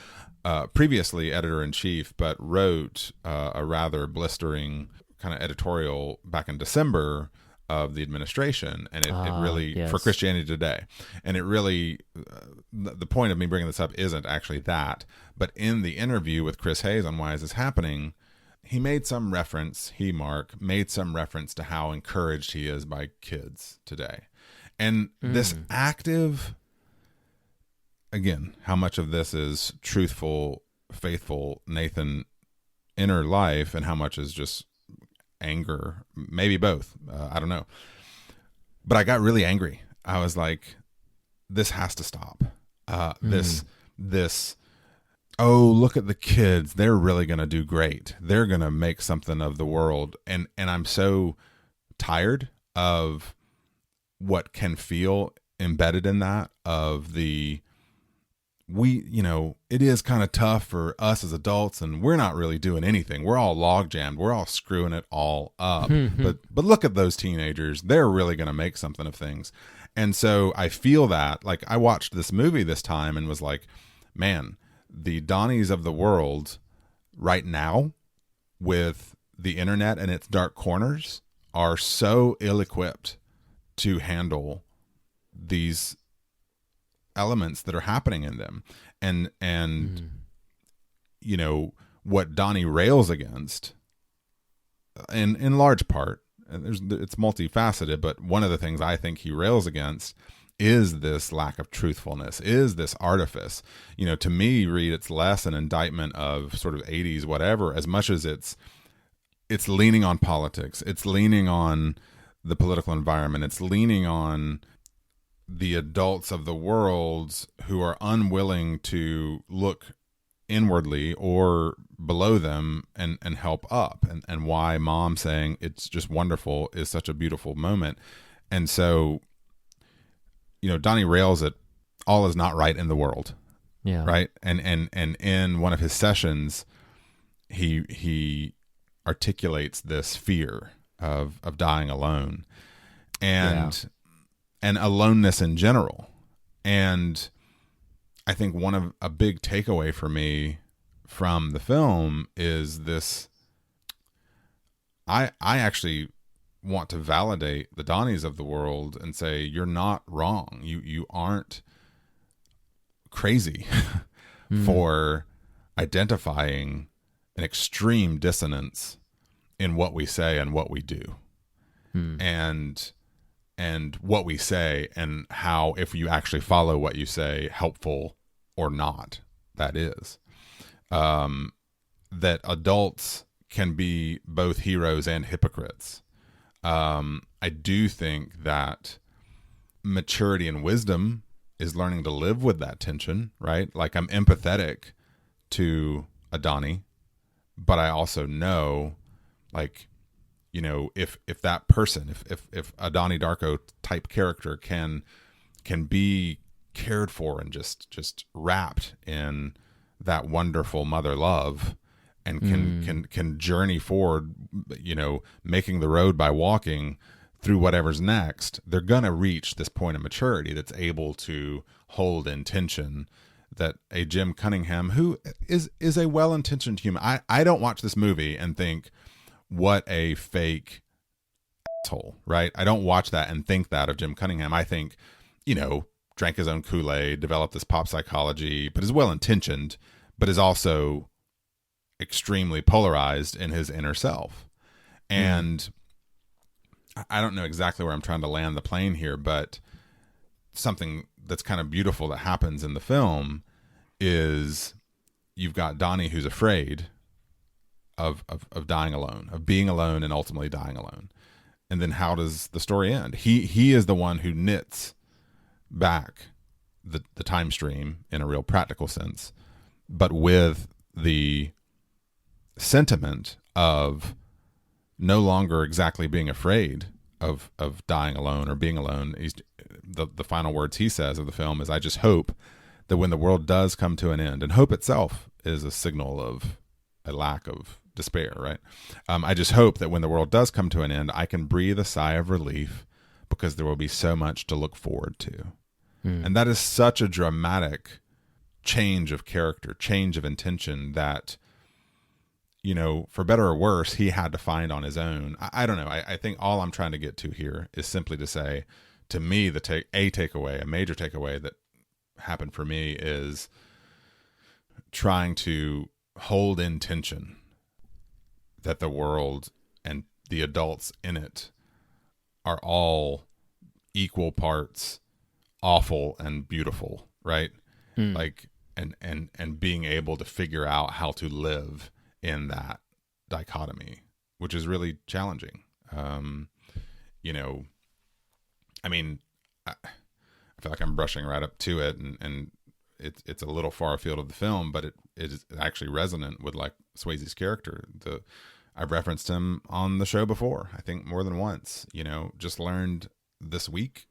previously editor-in-chief, but wrote a rather blistering kind of editorial back in December of the administration, and it really, for Christianity Today, and it really, the point of me bringing this up isn't actually that, but in the interview with Chris Hayes on Why Is This Happening, Mark made some reference to how encouraged he is by kids today. And this active, again, how much of this is truthful, faithful Nathan inner life, and how much is just anger, maybe both. I don't know. But I got really angry. I was like, this has to stop. This, oh, look at the kids. They're really going to do great. They're going to make something of the world. And I'm so tired of what can feel embedded in that, of it is kind of tough for us as adults, and we're not really doing anything. We're all log jammed. We're all screwing it all up. But look at those teenagers. They're really going to make something of things. And so I feel that, like, I watched this movie this time and was like, man, the Donnies of the world right now with the internet and its dark corners are so ill-equipped to handle these elements that are happening in them. And what Donnie rails against in large part, and it's multifaceted, but one of the things I think he rails against is this lack of truthfulness, is this artifice. To me, Reed, it's less an indictment of sort of 80s whatever, as much as it's leaning on politics. It's leaning on the political environment. It's leaning on the adults of the world who are unwilling to look inwardly or below them and help up, and why Mom saying it's just wonderful is such a beautiful moment. And so, Donnie rails at all is not right in the world. Yeah. Right. And in one of his sessions, he articulates this fear of dying alone and aloneness in general. And I think a big takeaway for me from the film is this. I actually want to validate the Donnies of the world and say, you're not wrong. You aren't crazy for identifying an extreme dissonance in what we say and what we do. And what we say, and how, if you actually follow what you say, helpful or not that is. That adults can be both heroes and hypocrites. I do think that maturity and wisdom is learning to live with that tension, right? Like, I'm empathetic to a Donnie, but I also know, like, if that person, if a Donnie Darko type character can be cared for and just wrapped in that wonderful mother love, and can journey forward, making the road by walking through whatever's next, they're going to reach this point of maturity that's able to hold in tension that a Jim Cunningham, who is a well-intentioned human. I don't watch this movie and think, what a fake asshole, right? I don't watch that and think that of Jim Cunningham. I think, drank his own Kool-Aid, developed this pop psychology, but is well-intentioned, but is also extremely polarized in his inner self. And I don't know exactly where I'm trying to land the plane here, but something that's kind of beautiful that happens in the film is you've got Donnie who's afraid of dying alone, of being alone and ultimately dying alone. And then how does the story end? He is the one who knits back the time stream in a real practical sense, but with the sentiment of no longer exactly being afraid of dying alone or being alone. The final words he says of the film is, I just hope that when the world does come to an end, and hope itself is a signal of a lack of despair, right? I just hope that when the world does come to an end, I can breathe a sigh of relief because there will be so much to look forward to. And that is such a dramatic change of character, change of intention that, for better or worse, he had to find on his own. I don't know. I think all I'm trying to get to here is simply to say, to me, a major takeaway that happened for me is trying to hold in tension that the world and the adults in it are all equal parts awful and beautiful, right? Like, and being able to figure out how to live in that dichotomy which is really challenging. You know, I mean, I feel like I'm brushing right up to it, and it's a little far afield of the film, but it is actually resonant with like Swayze's character. I've referenced him on the show before, I think more than once. You know, just learned this week,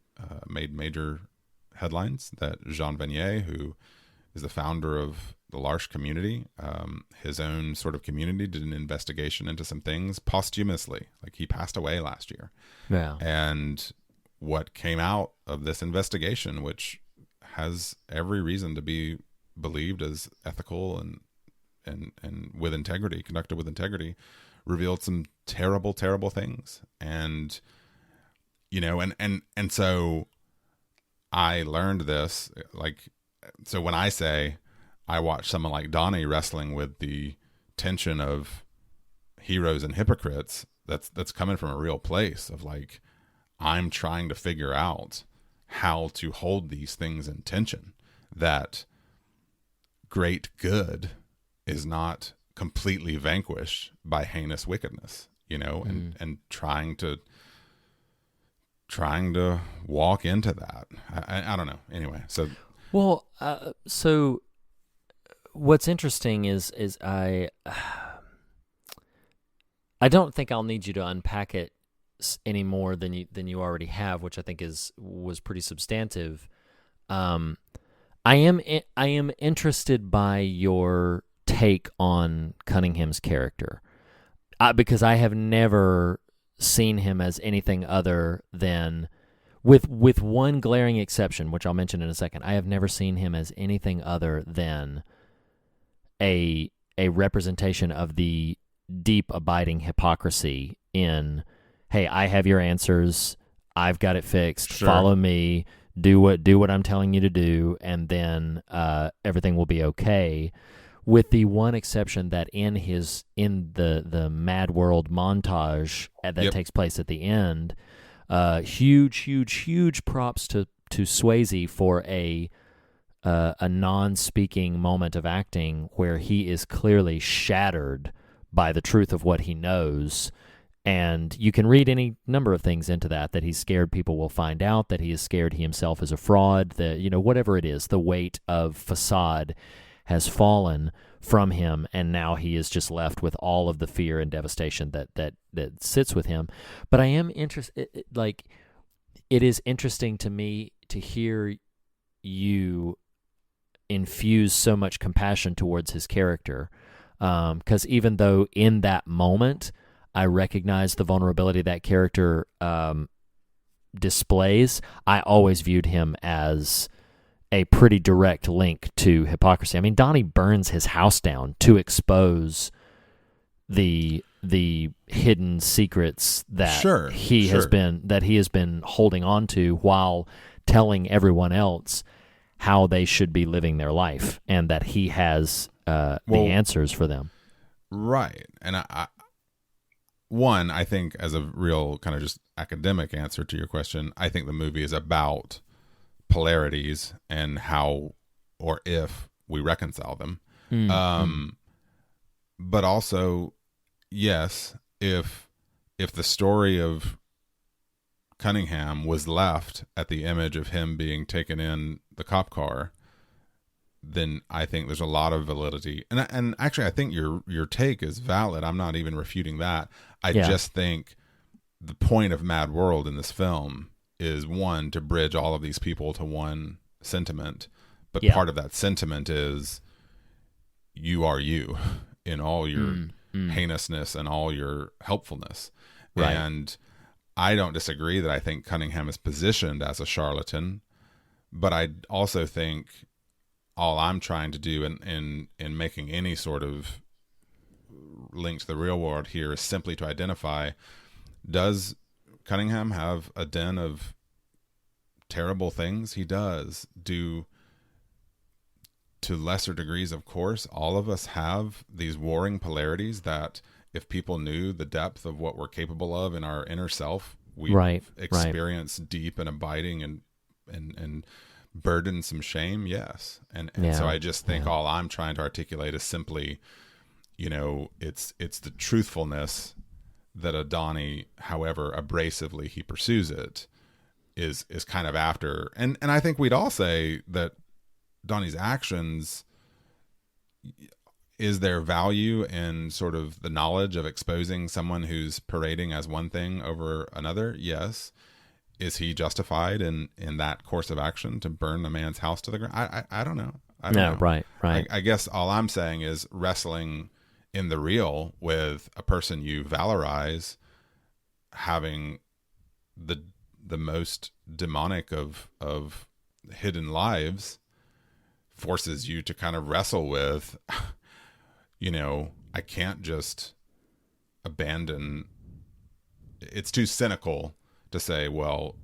made major headlines that Jean Vanier, who is the founder of the L'Arche community, his own sort of community, did an investigation into some things posthumously. Like, he passed away last year. Yeah. And what came out of this investigation, which has every reason to be believed as ethical and with integrity, conducted with integrity, revealed some terrible, terrible things. And, you know, and so I learned this, like, so when I say I watch someone like Donnie wrestling with the tension of heroes and hypocrites, that's coming from a real place of like, I'm trying to figure out how to hold these things in tension, that great good is not completely vanquished by heinous wickedness, you know, and trying to walk into that. I don't know. Anyway, so. Well, so what's interesting is I don't think I'll need you to unpack it any more than you already have, which I think was pretty substantive. I am interested by your take on Cunningham's character, because I have never seen him as anything other than, with one glaring exception, which I'll mention in a second, I have never seen him as anything other than a representation of the deep, abiding hypocrisy in, hey, I have your answers, I've got it fixed, sure, follow me, do what I'm telling you to do, and then everything will be okay. With the one exception that in the Mad World montage that takes place at the end, huge props to Swayze for a non-speaking moment of acting where he is clearly shattered by the truth of what he knows. And you can read any number of things into that he's scared people will find out, that he is scared he himself is a fraud, that, you know, whatever it is, the weight of facade has fallen from him, and now he is just left with all of the fear and devastation that sits with him. But I am interested, like, it is interesting to me to hear you infuse so much compassion towards his character, because even though in that moment I recognize the vulnerability that character displays, I always viewed him as a pretty direct link to hypocrisy. I mean, Donnie burns his house down to expose the hidden secrets that he has been holding on to, while telling everyone else how they should be living their life, and that he has the answers for them. Right. And I think, as a real kind of just academic answer to your question, I think the movie is about polarities and how or if we reconcile them. But also, yes, if the story of Cunningham was left at the image of him being taken in the cop car, then I think there's a lot of validity. And actually, I think your take is valid. I'm not even refuting that. I just think the point of Mad World in this film is, one, to bridge all of these people to one sentiment. But part of that sentiment is you are you in all your heinousness and all your helpfulness. Right. And I don't disagree that I think Cunningham is positioned as a charlatan, but I also think all I'm trying to do in making any sort of link to the real world here is simply to identify, does Cunningham have a den of terrible things? He does. To lesser degrees, of course. All of us have these warring polarities that, if people knew the depth of what we're capable of in our inner self, we experience deep and abiding and burdensome shame. Yes. And so I just think all I'm trying to articulate is simply, you know, it's the truthfulness that a Donnie, however abrasively he pursues it, is kind of after. And I think we'd all say that Donnie's actions, is there value in sort of the knowledge of exposing someone who's parading as one thing over another? Yes. Is he justified in that course of action to burn a man's house to the ground? I don't know. I don't know. Right. I guess all I'm saying is wrestling in the real with a person you valorize having the most demonic of hidden lives forces you to kind of wrestle with, I can't just abandon. It's too cynical to say, well,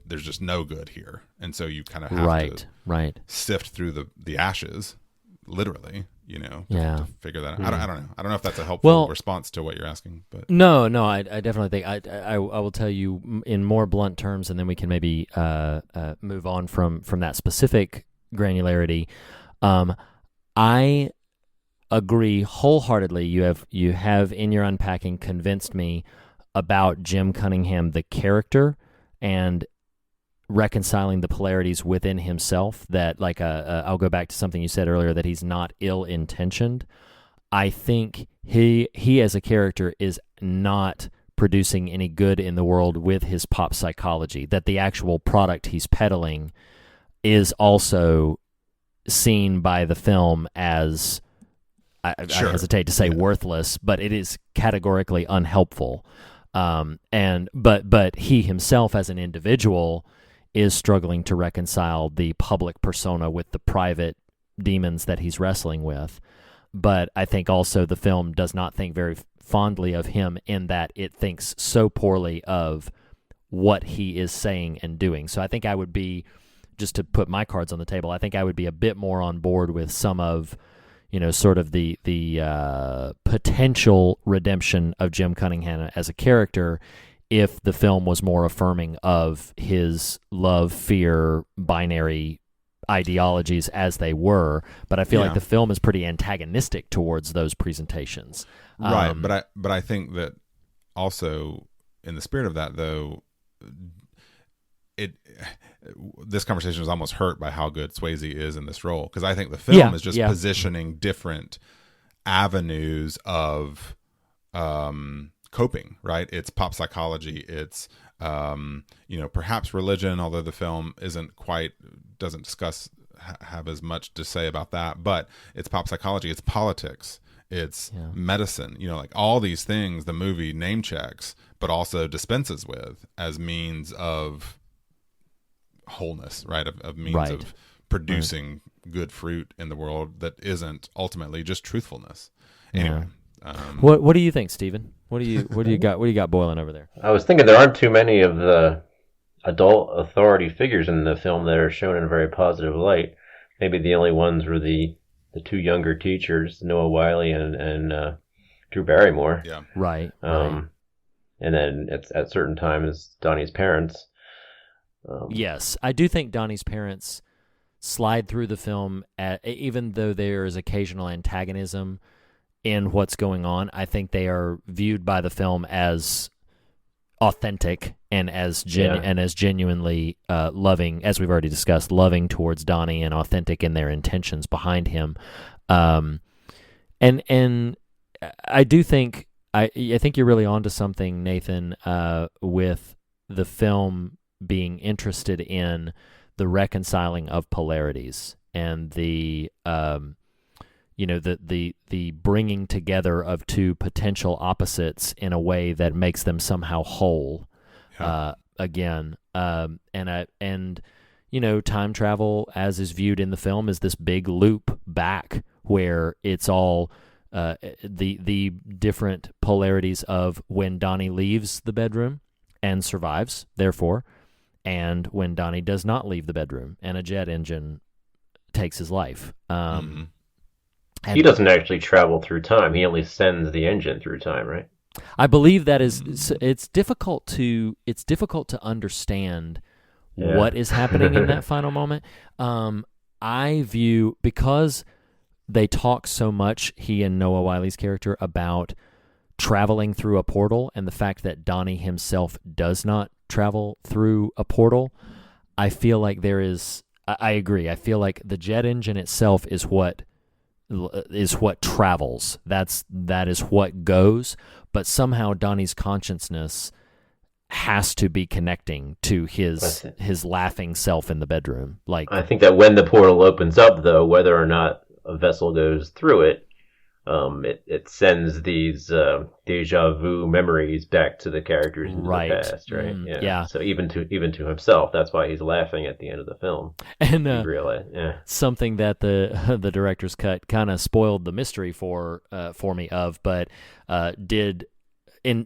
there's just no good here. And so you kind of have to sift through the ashes, literally, to figure that out. I don't know. I don't know if that's a helpful response to what you're asking. But No, I definitely think I will tell you in more blunt terms, and then we can maybe move on from that specific granularity. I agree wholeheartedly. You have in your unpacking convinced me about Jim Cunningham, the character, and reconciling the polarities within himself. That, like, I'll go back to something you said earlier, that he's not ill-intentioned. I think he as a character is not producing any good in the world with his pop psychology. That the actual product he's peddling is also seen by the film as, I hesitate to say worthless, but it is categorically unhelpful. But he himself as an individual is struggling to reconcile the public persona with the private demons that he's wrestling with. But I think also the film does not think very fondly of him in that it thinks so poorly of what he is saying and doing. So I think I would be, just to put my cards on the table, I think I would be a bit more on board with some of, sort of the potential redemption of Jim Cunningham as a character if the film was more affirming of his love-fear binary ideologies as they were. But I feel like the film is pretty antagonistic towards those presentations. Right, but I think that also in the spirit of that, though, this conversation was almost hurt by how good Swayze is in this role, because I think the film is just positioning different avenues of coping, right? It's pop psychology, it's perhaps religion, although the film doesn't discuss have as much to say about that, but it's pop psychology, it's politics, it's medicine, like all these things the movie name checks but also dispenses with as means of wholeness, right? Of means of producing good fruit in the world that isn't ultimately just truthfulness. Anyway, what do you think, Steven? What do you got boiling over there? I was thinking there aren't too many of the adult authority figures in the film that are shown in a very positive light. Maybe the only ones were the two younger teachers, Noah Wiley and Drew Barrymore. Yeah. Right. And then at certain times, Donnie's parents. Yes, I do think Donnie's parents slide through the film, even though there is occasional antagonism in what's going on. I think they are viewed by the film as authentic and as genuinely loving, as we've already discussed, loving towards Donnie and authentic in their intentions behind him. And I do think I think you're really onto something, Nathan, with the film being interested in the reconciling of polarities and the the bringing together of two potential opposites in a way that makes them somehow whole again. And time travel, as is viewed in the film, is this big loop back where it's all the different polarities of when Donnie leaves the bedroom and survives, therefore, and when Donnie does not leave the bedroom and a jet engine takes his life. He doesn't actually travel through time. He only sends the engine through time, right? I believe that it's difficult to understand what is happening in that final moment. I view, because they talk so much, he and Noah Wiley's character, about traveling through a portal and the fact that Donnie himself does not travel through a portal, I feel like there is. I agree. I feel like the jet engine itself is what travels. That is what goes. But somehow Donnie's consciousness has to be connecting to his laughing self in the bedroom. Like, I think that when the portal opens up, though, whether or not a vessel goes through it, it sends these deja vu memories back to the characters in the past, right? Yeah. So even to himself, that's why he's laughing at the end of the film. And you realize, something that the director's cut kind of spoiled the mystery for me but did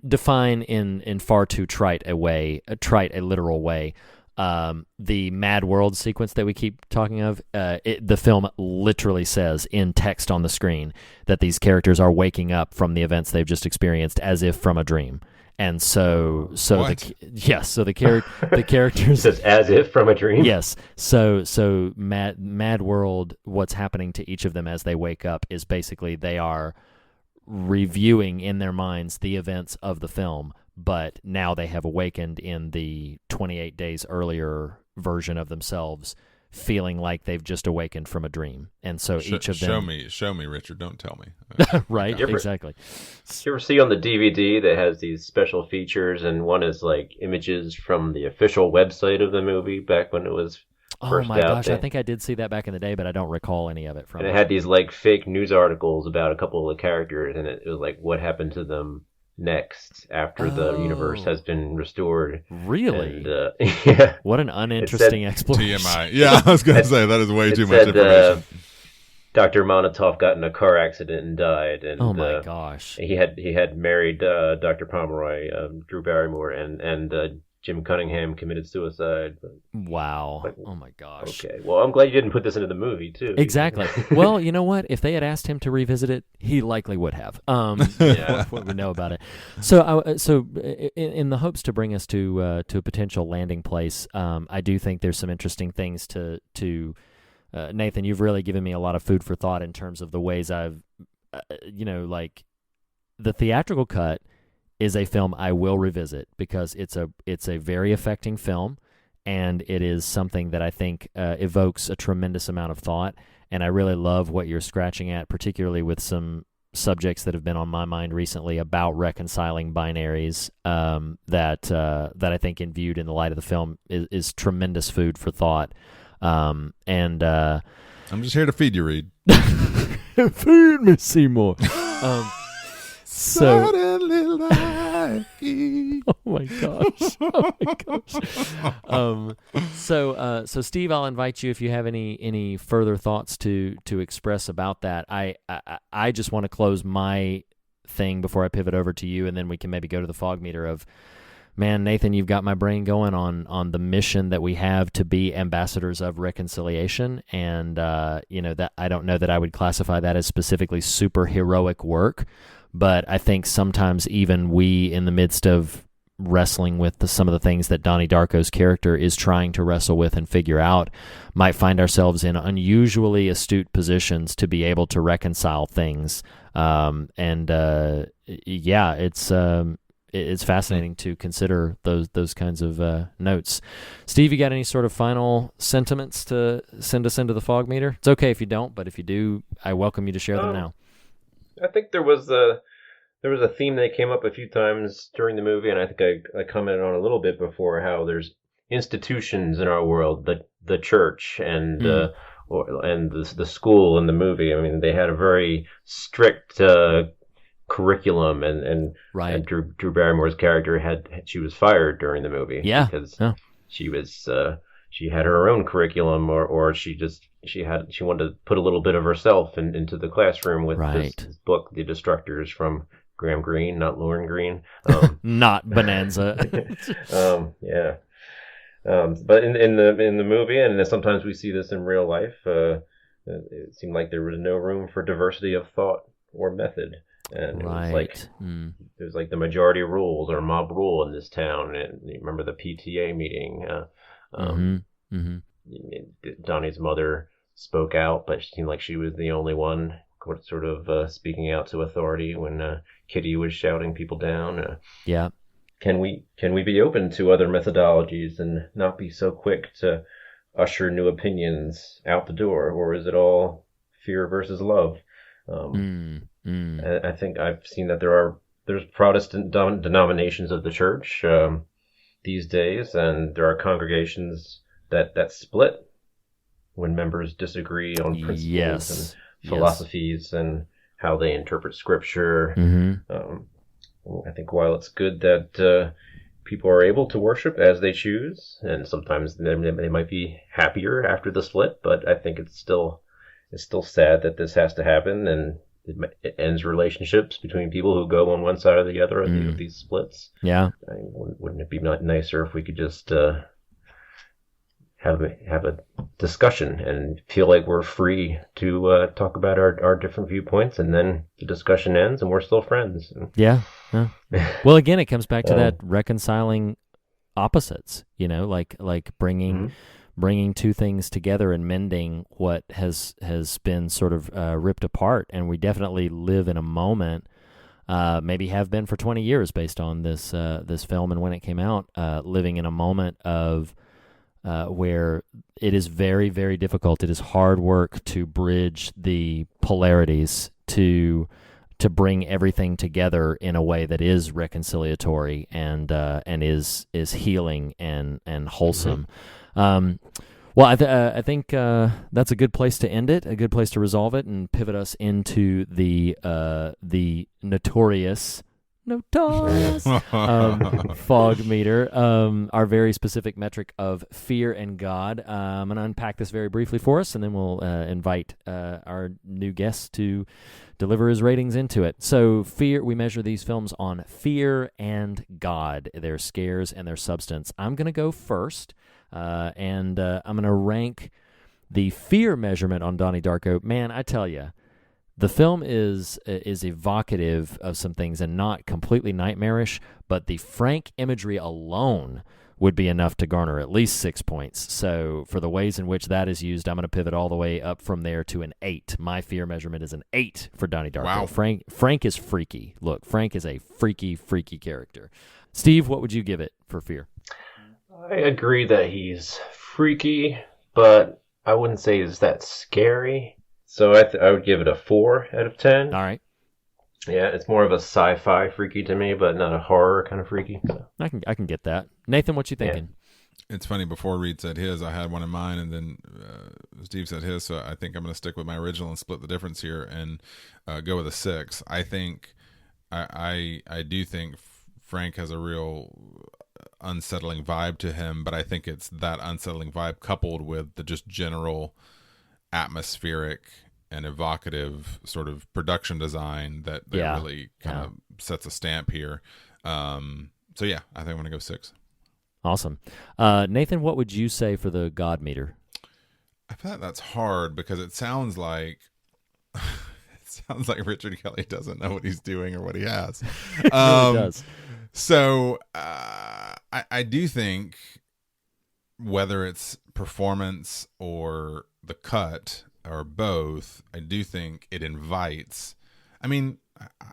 define in far too trite a literal way. The Mad World sequence that we keep talking of, the film literally says in text on the screen that these characters are waking up from the events they've just experienced as if from a dream. And so the characters says as if from a dream. Yes. So Mad World, what's happening to each of them as they wake up is basically they are reviewing in their minds the events of the film, but now they have awakened in the 28 days earlier version of themselves, feeling like they've just awakened from a dream. And so each of them... Show me, Richard. Don't tell me. Right, exactly. You ever see on the DVD that has these special features, and one is like images from the official website of the movie back when it was first out? Oh my gosh, I think I did see that back in the day, but I don't recall any of it from it. And it had these like fake news articles about a couple of the characters, and it was like what happened to them next after the universe has been restored. Really? And, yeah. What an uninteresting explanation. TMI. Yeah, I was going to say that is way too much information. Dr. Monotov got in a car accident and died. And, oh my gosh! He had married Dr. Pomeroy, Drew Barrymore, and Jim Cunningham committed suicide. Wow! Oh my gosh! Okay, well, I'm glad you didn't put this into the movie too. Exactly. Well, you know what? If they had asked him to revisit it, he likely would have. Yeah, what we know about it. So, in the hopes to bring us to a potential landing place, I do think there's some interesting things to. Nathan, you've really given me a lot of food for thought in terms of the ways I've, like the theatrical cut is a film I will revisit because it's a very affecting film, and it is something that I think evokes a tremendous amount of thought, and I really love what you're scratching at, particularly with some subjects that have been on my mind recently about reconciling binaries that I think, in viewed in the light of the film, is tremendous food for thought. I'm just here to feed you, Reed. Feed me, Seymour. So, oh my gosh! So Steve, I'll invite you if you have any further thoughts to express about that. I just want to close my thing before I pivot over to you, and then we can maybe go to the fog meter of. Man, Nathan, you've got my brain going on the mission that we have to be ambassadors of reconciliation, and that I don't know that I would classify that as specifically superheroic work, but I think sometimes even we, in the midst of wrestling with some of the things that Donnie Darko's character is trying to wrestle with and figure out, might find ourselves in unusually astute positions to be able to reconcile things. It's fascinating to consider those kinds of notes. Steve, you got any sort of final sentiments to send us into the fog meter? It's okay if you don't, but if you do, I welcome you to share them now. I think there was a theme that came up a few times during the movie, and I think I commented on a little bit before how there's institutions in our world, the church and the school in the movie. I mean, they had a very strict curriculum, and Drew Barrymore's character she was fired during the movie because she had her own curriculum, or she wanted to put a little bit of herself into the classroom with this book, The Destructors, from Graham Greene, not Lauren Green, not Bonanza. Yeah. But in the movie, and sometimes we see this in real life, it seemed like there was no room for diversity of thought or method. And it was like there's like the majority rules or mob rule in this town. And you remember the PTA meeting? Donnie's mother spoke out, but she seemed like she was the only one sort of speaking out to authority when Kitty was shouting people down. Yeah. Can we be open to other methodologies and not be so quick to usher new opinions out the door, or is it all fear versus love? I think I've seen that there's Protestant denominations of the church these days, and there are congregations that split when members disagree on principles and philosophies and how they interpret scripture. I think while it's good that people are able to worship as they choose, and sometimes they might be happier after the split, but I think it's still sad that this has to happen, and it ends relationships between people who go on one side or the other of these splits. Yeah. Wouldn't it be nicer if we could just have a discussion and feel like we're free to talk about our different viewpoints, and then the discussion ends and we're still friends? Yeah. Well, again, it comes back to that reconciling opposites, like bringing two things together and mending what has been sort of ripped apart. And we definitely live in a moment, maybe have been for 20 years based on this film and when it came out, living in a moment of where it is very, very difficult. It is hard work to bridge the polarities to bring everything together in a way that is reconciliatory and is healing and wholesome. Well, I think that's a good place to end it, a good place to resolve it, and pivot us into the notorious fog meter, our very specific metric of fear and God. I'm going to unpack this very briefly for us, and then we'll invite our new guest to deliver his ratings into it. So fear, we measure these films on fear and God, their scares and their substance. I'm going to go first, and I'm going to rank the fear measurement on Donnie Darko. Man, I tell you, the film is evocative of some things and not completely nightmarish, but the frank imagery alone would be enough to garner at least 6 points. So for the ways in which that is used, I'm going to pivot all the way up from there to an 8. My fear measurement is an 8 for Donnie Darko. Wow. Frank is freaky. Look, Frank is a freaky character. Steve, what would you give it for fear? I agree that he's freaky, but I wouldn't say he's that scary. So I would give it a 4 out of 10. All right. Yeah, it's more of a sci-fi freaky to me, but not a horror kind of freaky. So. I can get that. Nathan, what you thinking? Yeah. It's funny, before Reed said his, I had one in mind, and then Steve said his, so I think I'm going to stick with my original and split the difference here and go with a 6. I think, I do think Frank has a real unsettling vibe to him, but I think it's that unsettling vibe coupled with the just general atmospheric and evocative sort of production design that really kind of sets a stamp here. So yeah, I think I'm going to go 6. Awesome. Nathan, what would you say for the God meter? I feel like that's hard because it sounds like Richard Kelly doesn't know what he's doing or what he has. It really does. So I do think whether it's performance or the cut or both, I do think it invites. I mean,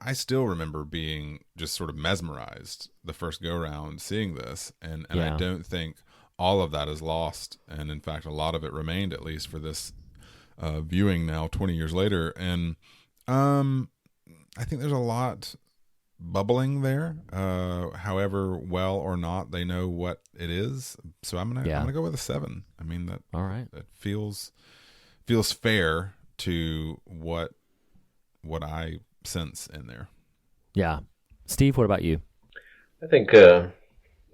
I still remember being just sort of mesmerized the first go round seeing this, and I don't think all of that is lost, and in fact a lot of it remained, at least for this viewing now 20 years later. And I think there's a lot bubbling there, however well or not they know what it is. So I'm gonna go with a 7. I mean, that all right, that feels fair to what I sense in there. Yeah. Steve, what about you? I think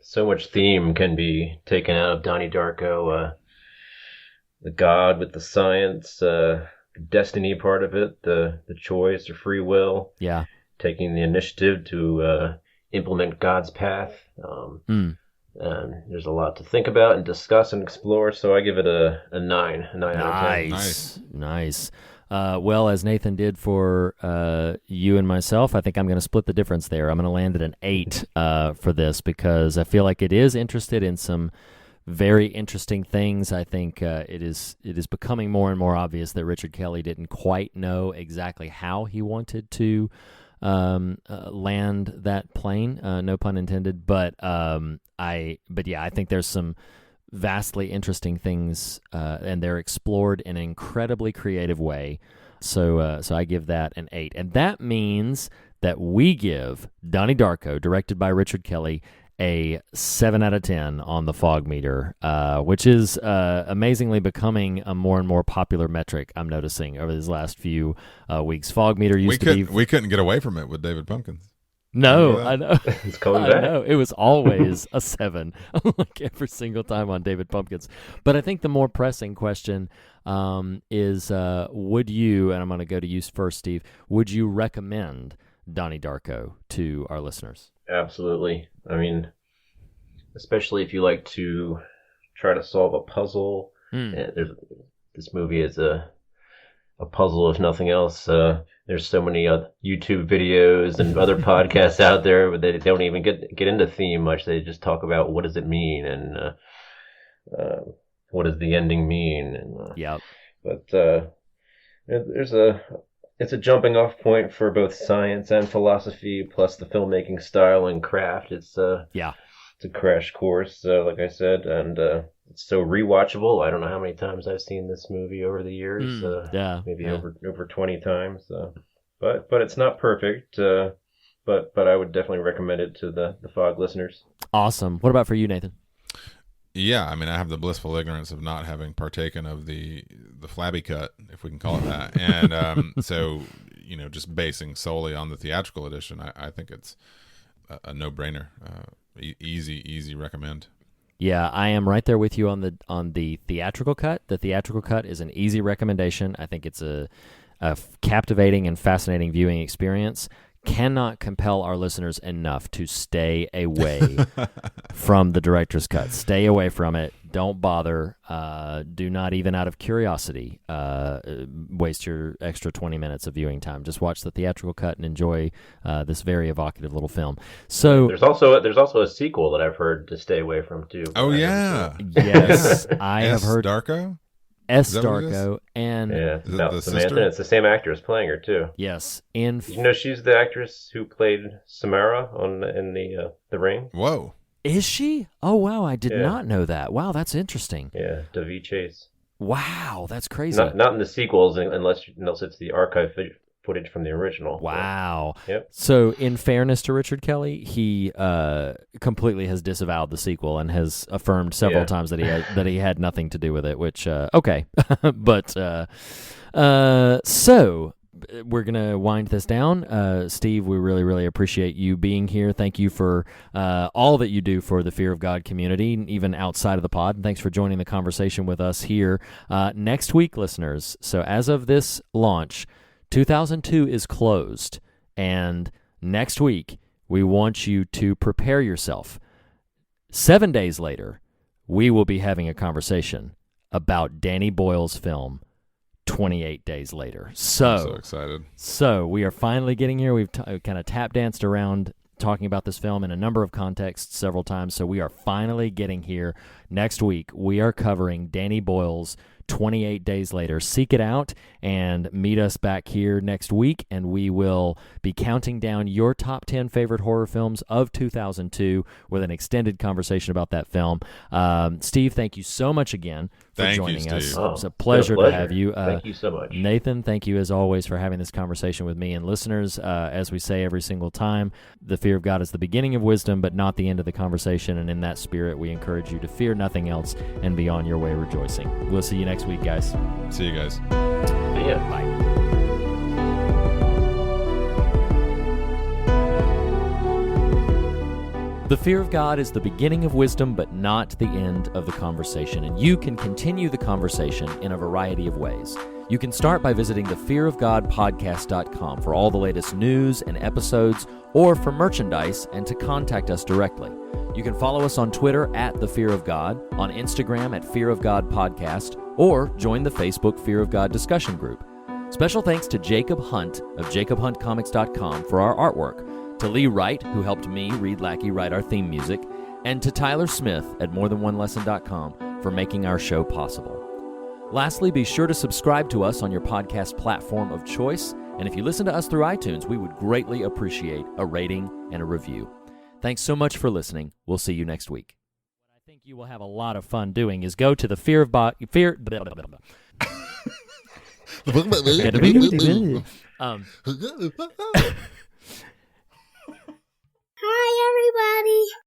so much theme can be taken out of Donnie Darko. The God with the science, the destiny part of it, the choice, the free will. Yeah. Taking the initiative to implement God's path. There's a lot to think about and discuss and explore, so I give it a 9 out of 10. Nice. Well, as Nathan did for you and myself, I think I'm going to split the difference there. I'm going to land at an 8 for this because I feel like it is interested in some very interesting things. I think it is becoming more and more obvious that Richard Kelly didn't quite know exactly how he wanted to land that plane. No pun intended. But I think there's some vastly interesting things, and they're explored in an incredibly creative way. So I give that an 8, and that means that we give Donnie Darko, directed by Richard Kelly, a 7 out of 10 on the fog meter, which is amazingly becoming a more and more popular metric, I'm noticing, over these last few weeks. Fog meter used to be... We couldn't get away from it with David Pumpkins. No, I know. It's coming back. I know. It was always a 7, like every single time on David Pumpkins. But I think the more pressing question is, would you, and I'm going to go to you first, Steve, would you recommend Donnie Darko to our listeners? Absolutely. I mean, especially if you like to try to solve a puzzle. This movie is a puzzle, if nothing else. There's so many YouTube videos and other podcasts out there, but they don't even get into theme much. They just talk about what does it mean and what does the ending mean. And, yep. But it's a jumping off point for both science and philosophy, plus the filmmaking style and craft. It's a crash course, like I said, and it's so rewatchable. I don't know how many times I've seen this movie over the years. Maybe over 20 times. But it's not perfect. But I would definitely recommend it to the Fog listeners. Awesome. What about for you, Nathan? Yeah, I mean, I have the blissful ignorance of not having partaken of the flabby cut, if we can call it that, and so just basing solely on the theatrical edition, I think it's a no-brainer. Easy recommend. Yeah, I am right there with you on the theatrical cut. The theatrical cut is an easy recommendation. I think it's a captivating and fascinating viewing experience. Cannot compel our listeners enough to stay away from the director's cut. Stay away from it. Don't bother. Do not, even out of curiosity, waste your extra 20 minutes of viewing time. Just watch the theatrical cut and enjoy this very evocative little film. So there's also a sequel that I've heard to stay away from too. Oh yeah, yes, I have heard Darko. S. Darko, and Samantha. sister? It's the same actress playing her too. Yes, she's the actress who played Samara in the Ring. Whoa, is she? Oh wow, I did not know that. Wow, that's interesting. Yeah, Davy Chase. Wow, that's crazy. Not in the sequels, unless it's the archive footage from the original. Wow. Yep. So, in fairness to Richard Kelly, he completely has disavowed the sequel and has affirmed several times that he had nothing to do with it. Which okay, but so we're gonna wind this down. Steve, we really, really appreciate you being here. Thank you for all that you do for the Fear of God community, even outside of the pod. And thanks for joining the conversation with us here next week, listeners. So, as of this launch, 2002 is closed, and next week we want you to prepare yourself. 7 days later, we will be having a conversation about Danny Boyle's film 28 Days Later. I'm so excited. So we are finally getting here. We've kind of tap danced around talking about this film in a number of contexts several times, so we are finally getting here. Next week, we are covering Danny Boyle's 28 Days Later. Seek it out and meet us back here next week, and we will be counting down your top 10 favorite horror films of 2002 with an extended conversation about that film. Steve, thank you so much again for joining us. Oh, it's a pleasure to have you. Thank you so much. Nathan, thank you as always for having this conversation with me. And listeners, as we say every single time, the fear of God is the beginning of wisdom, but not the end of the conversation. And in that spirit, we encourage you to fear nothing else and be on your way rejoicing. We'll see you next week, guys. See you guys. See ya. Bye. The fear of God is the beginning of wisdom, but not the end of the conversation. And you can continue the conversation in a variety of ways. You can start by visiting thefearofgodpodcast.com for all the latest news and episodes, or for merchandise and to contact us directly. You can follow us on Twitter at The Fear of God, on Instagram at Fear of God Podcast, or join the Facebook Fear of God discussion group. Special thanks to Jacob Hunt of jacobhuntcomics.com for our artwork, to Lee Wright, who helped me, Reed Lackey, write our theme music, and to Tyler Smith at morethanonelesson.com for making our show possible. Lastly, be sure to subscribe to us on your podcast platform of choice, and if you listen to us through iTunes, we would greatly appreciate a rating and a review. Thanks so much for listening. We'll see you next week. What I think you will have a lot of fun doing is go to the fear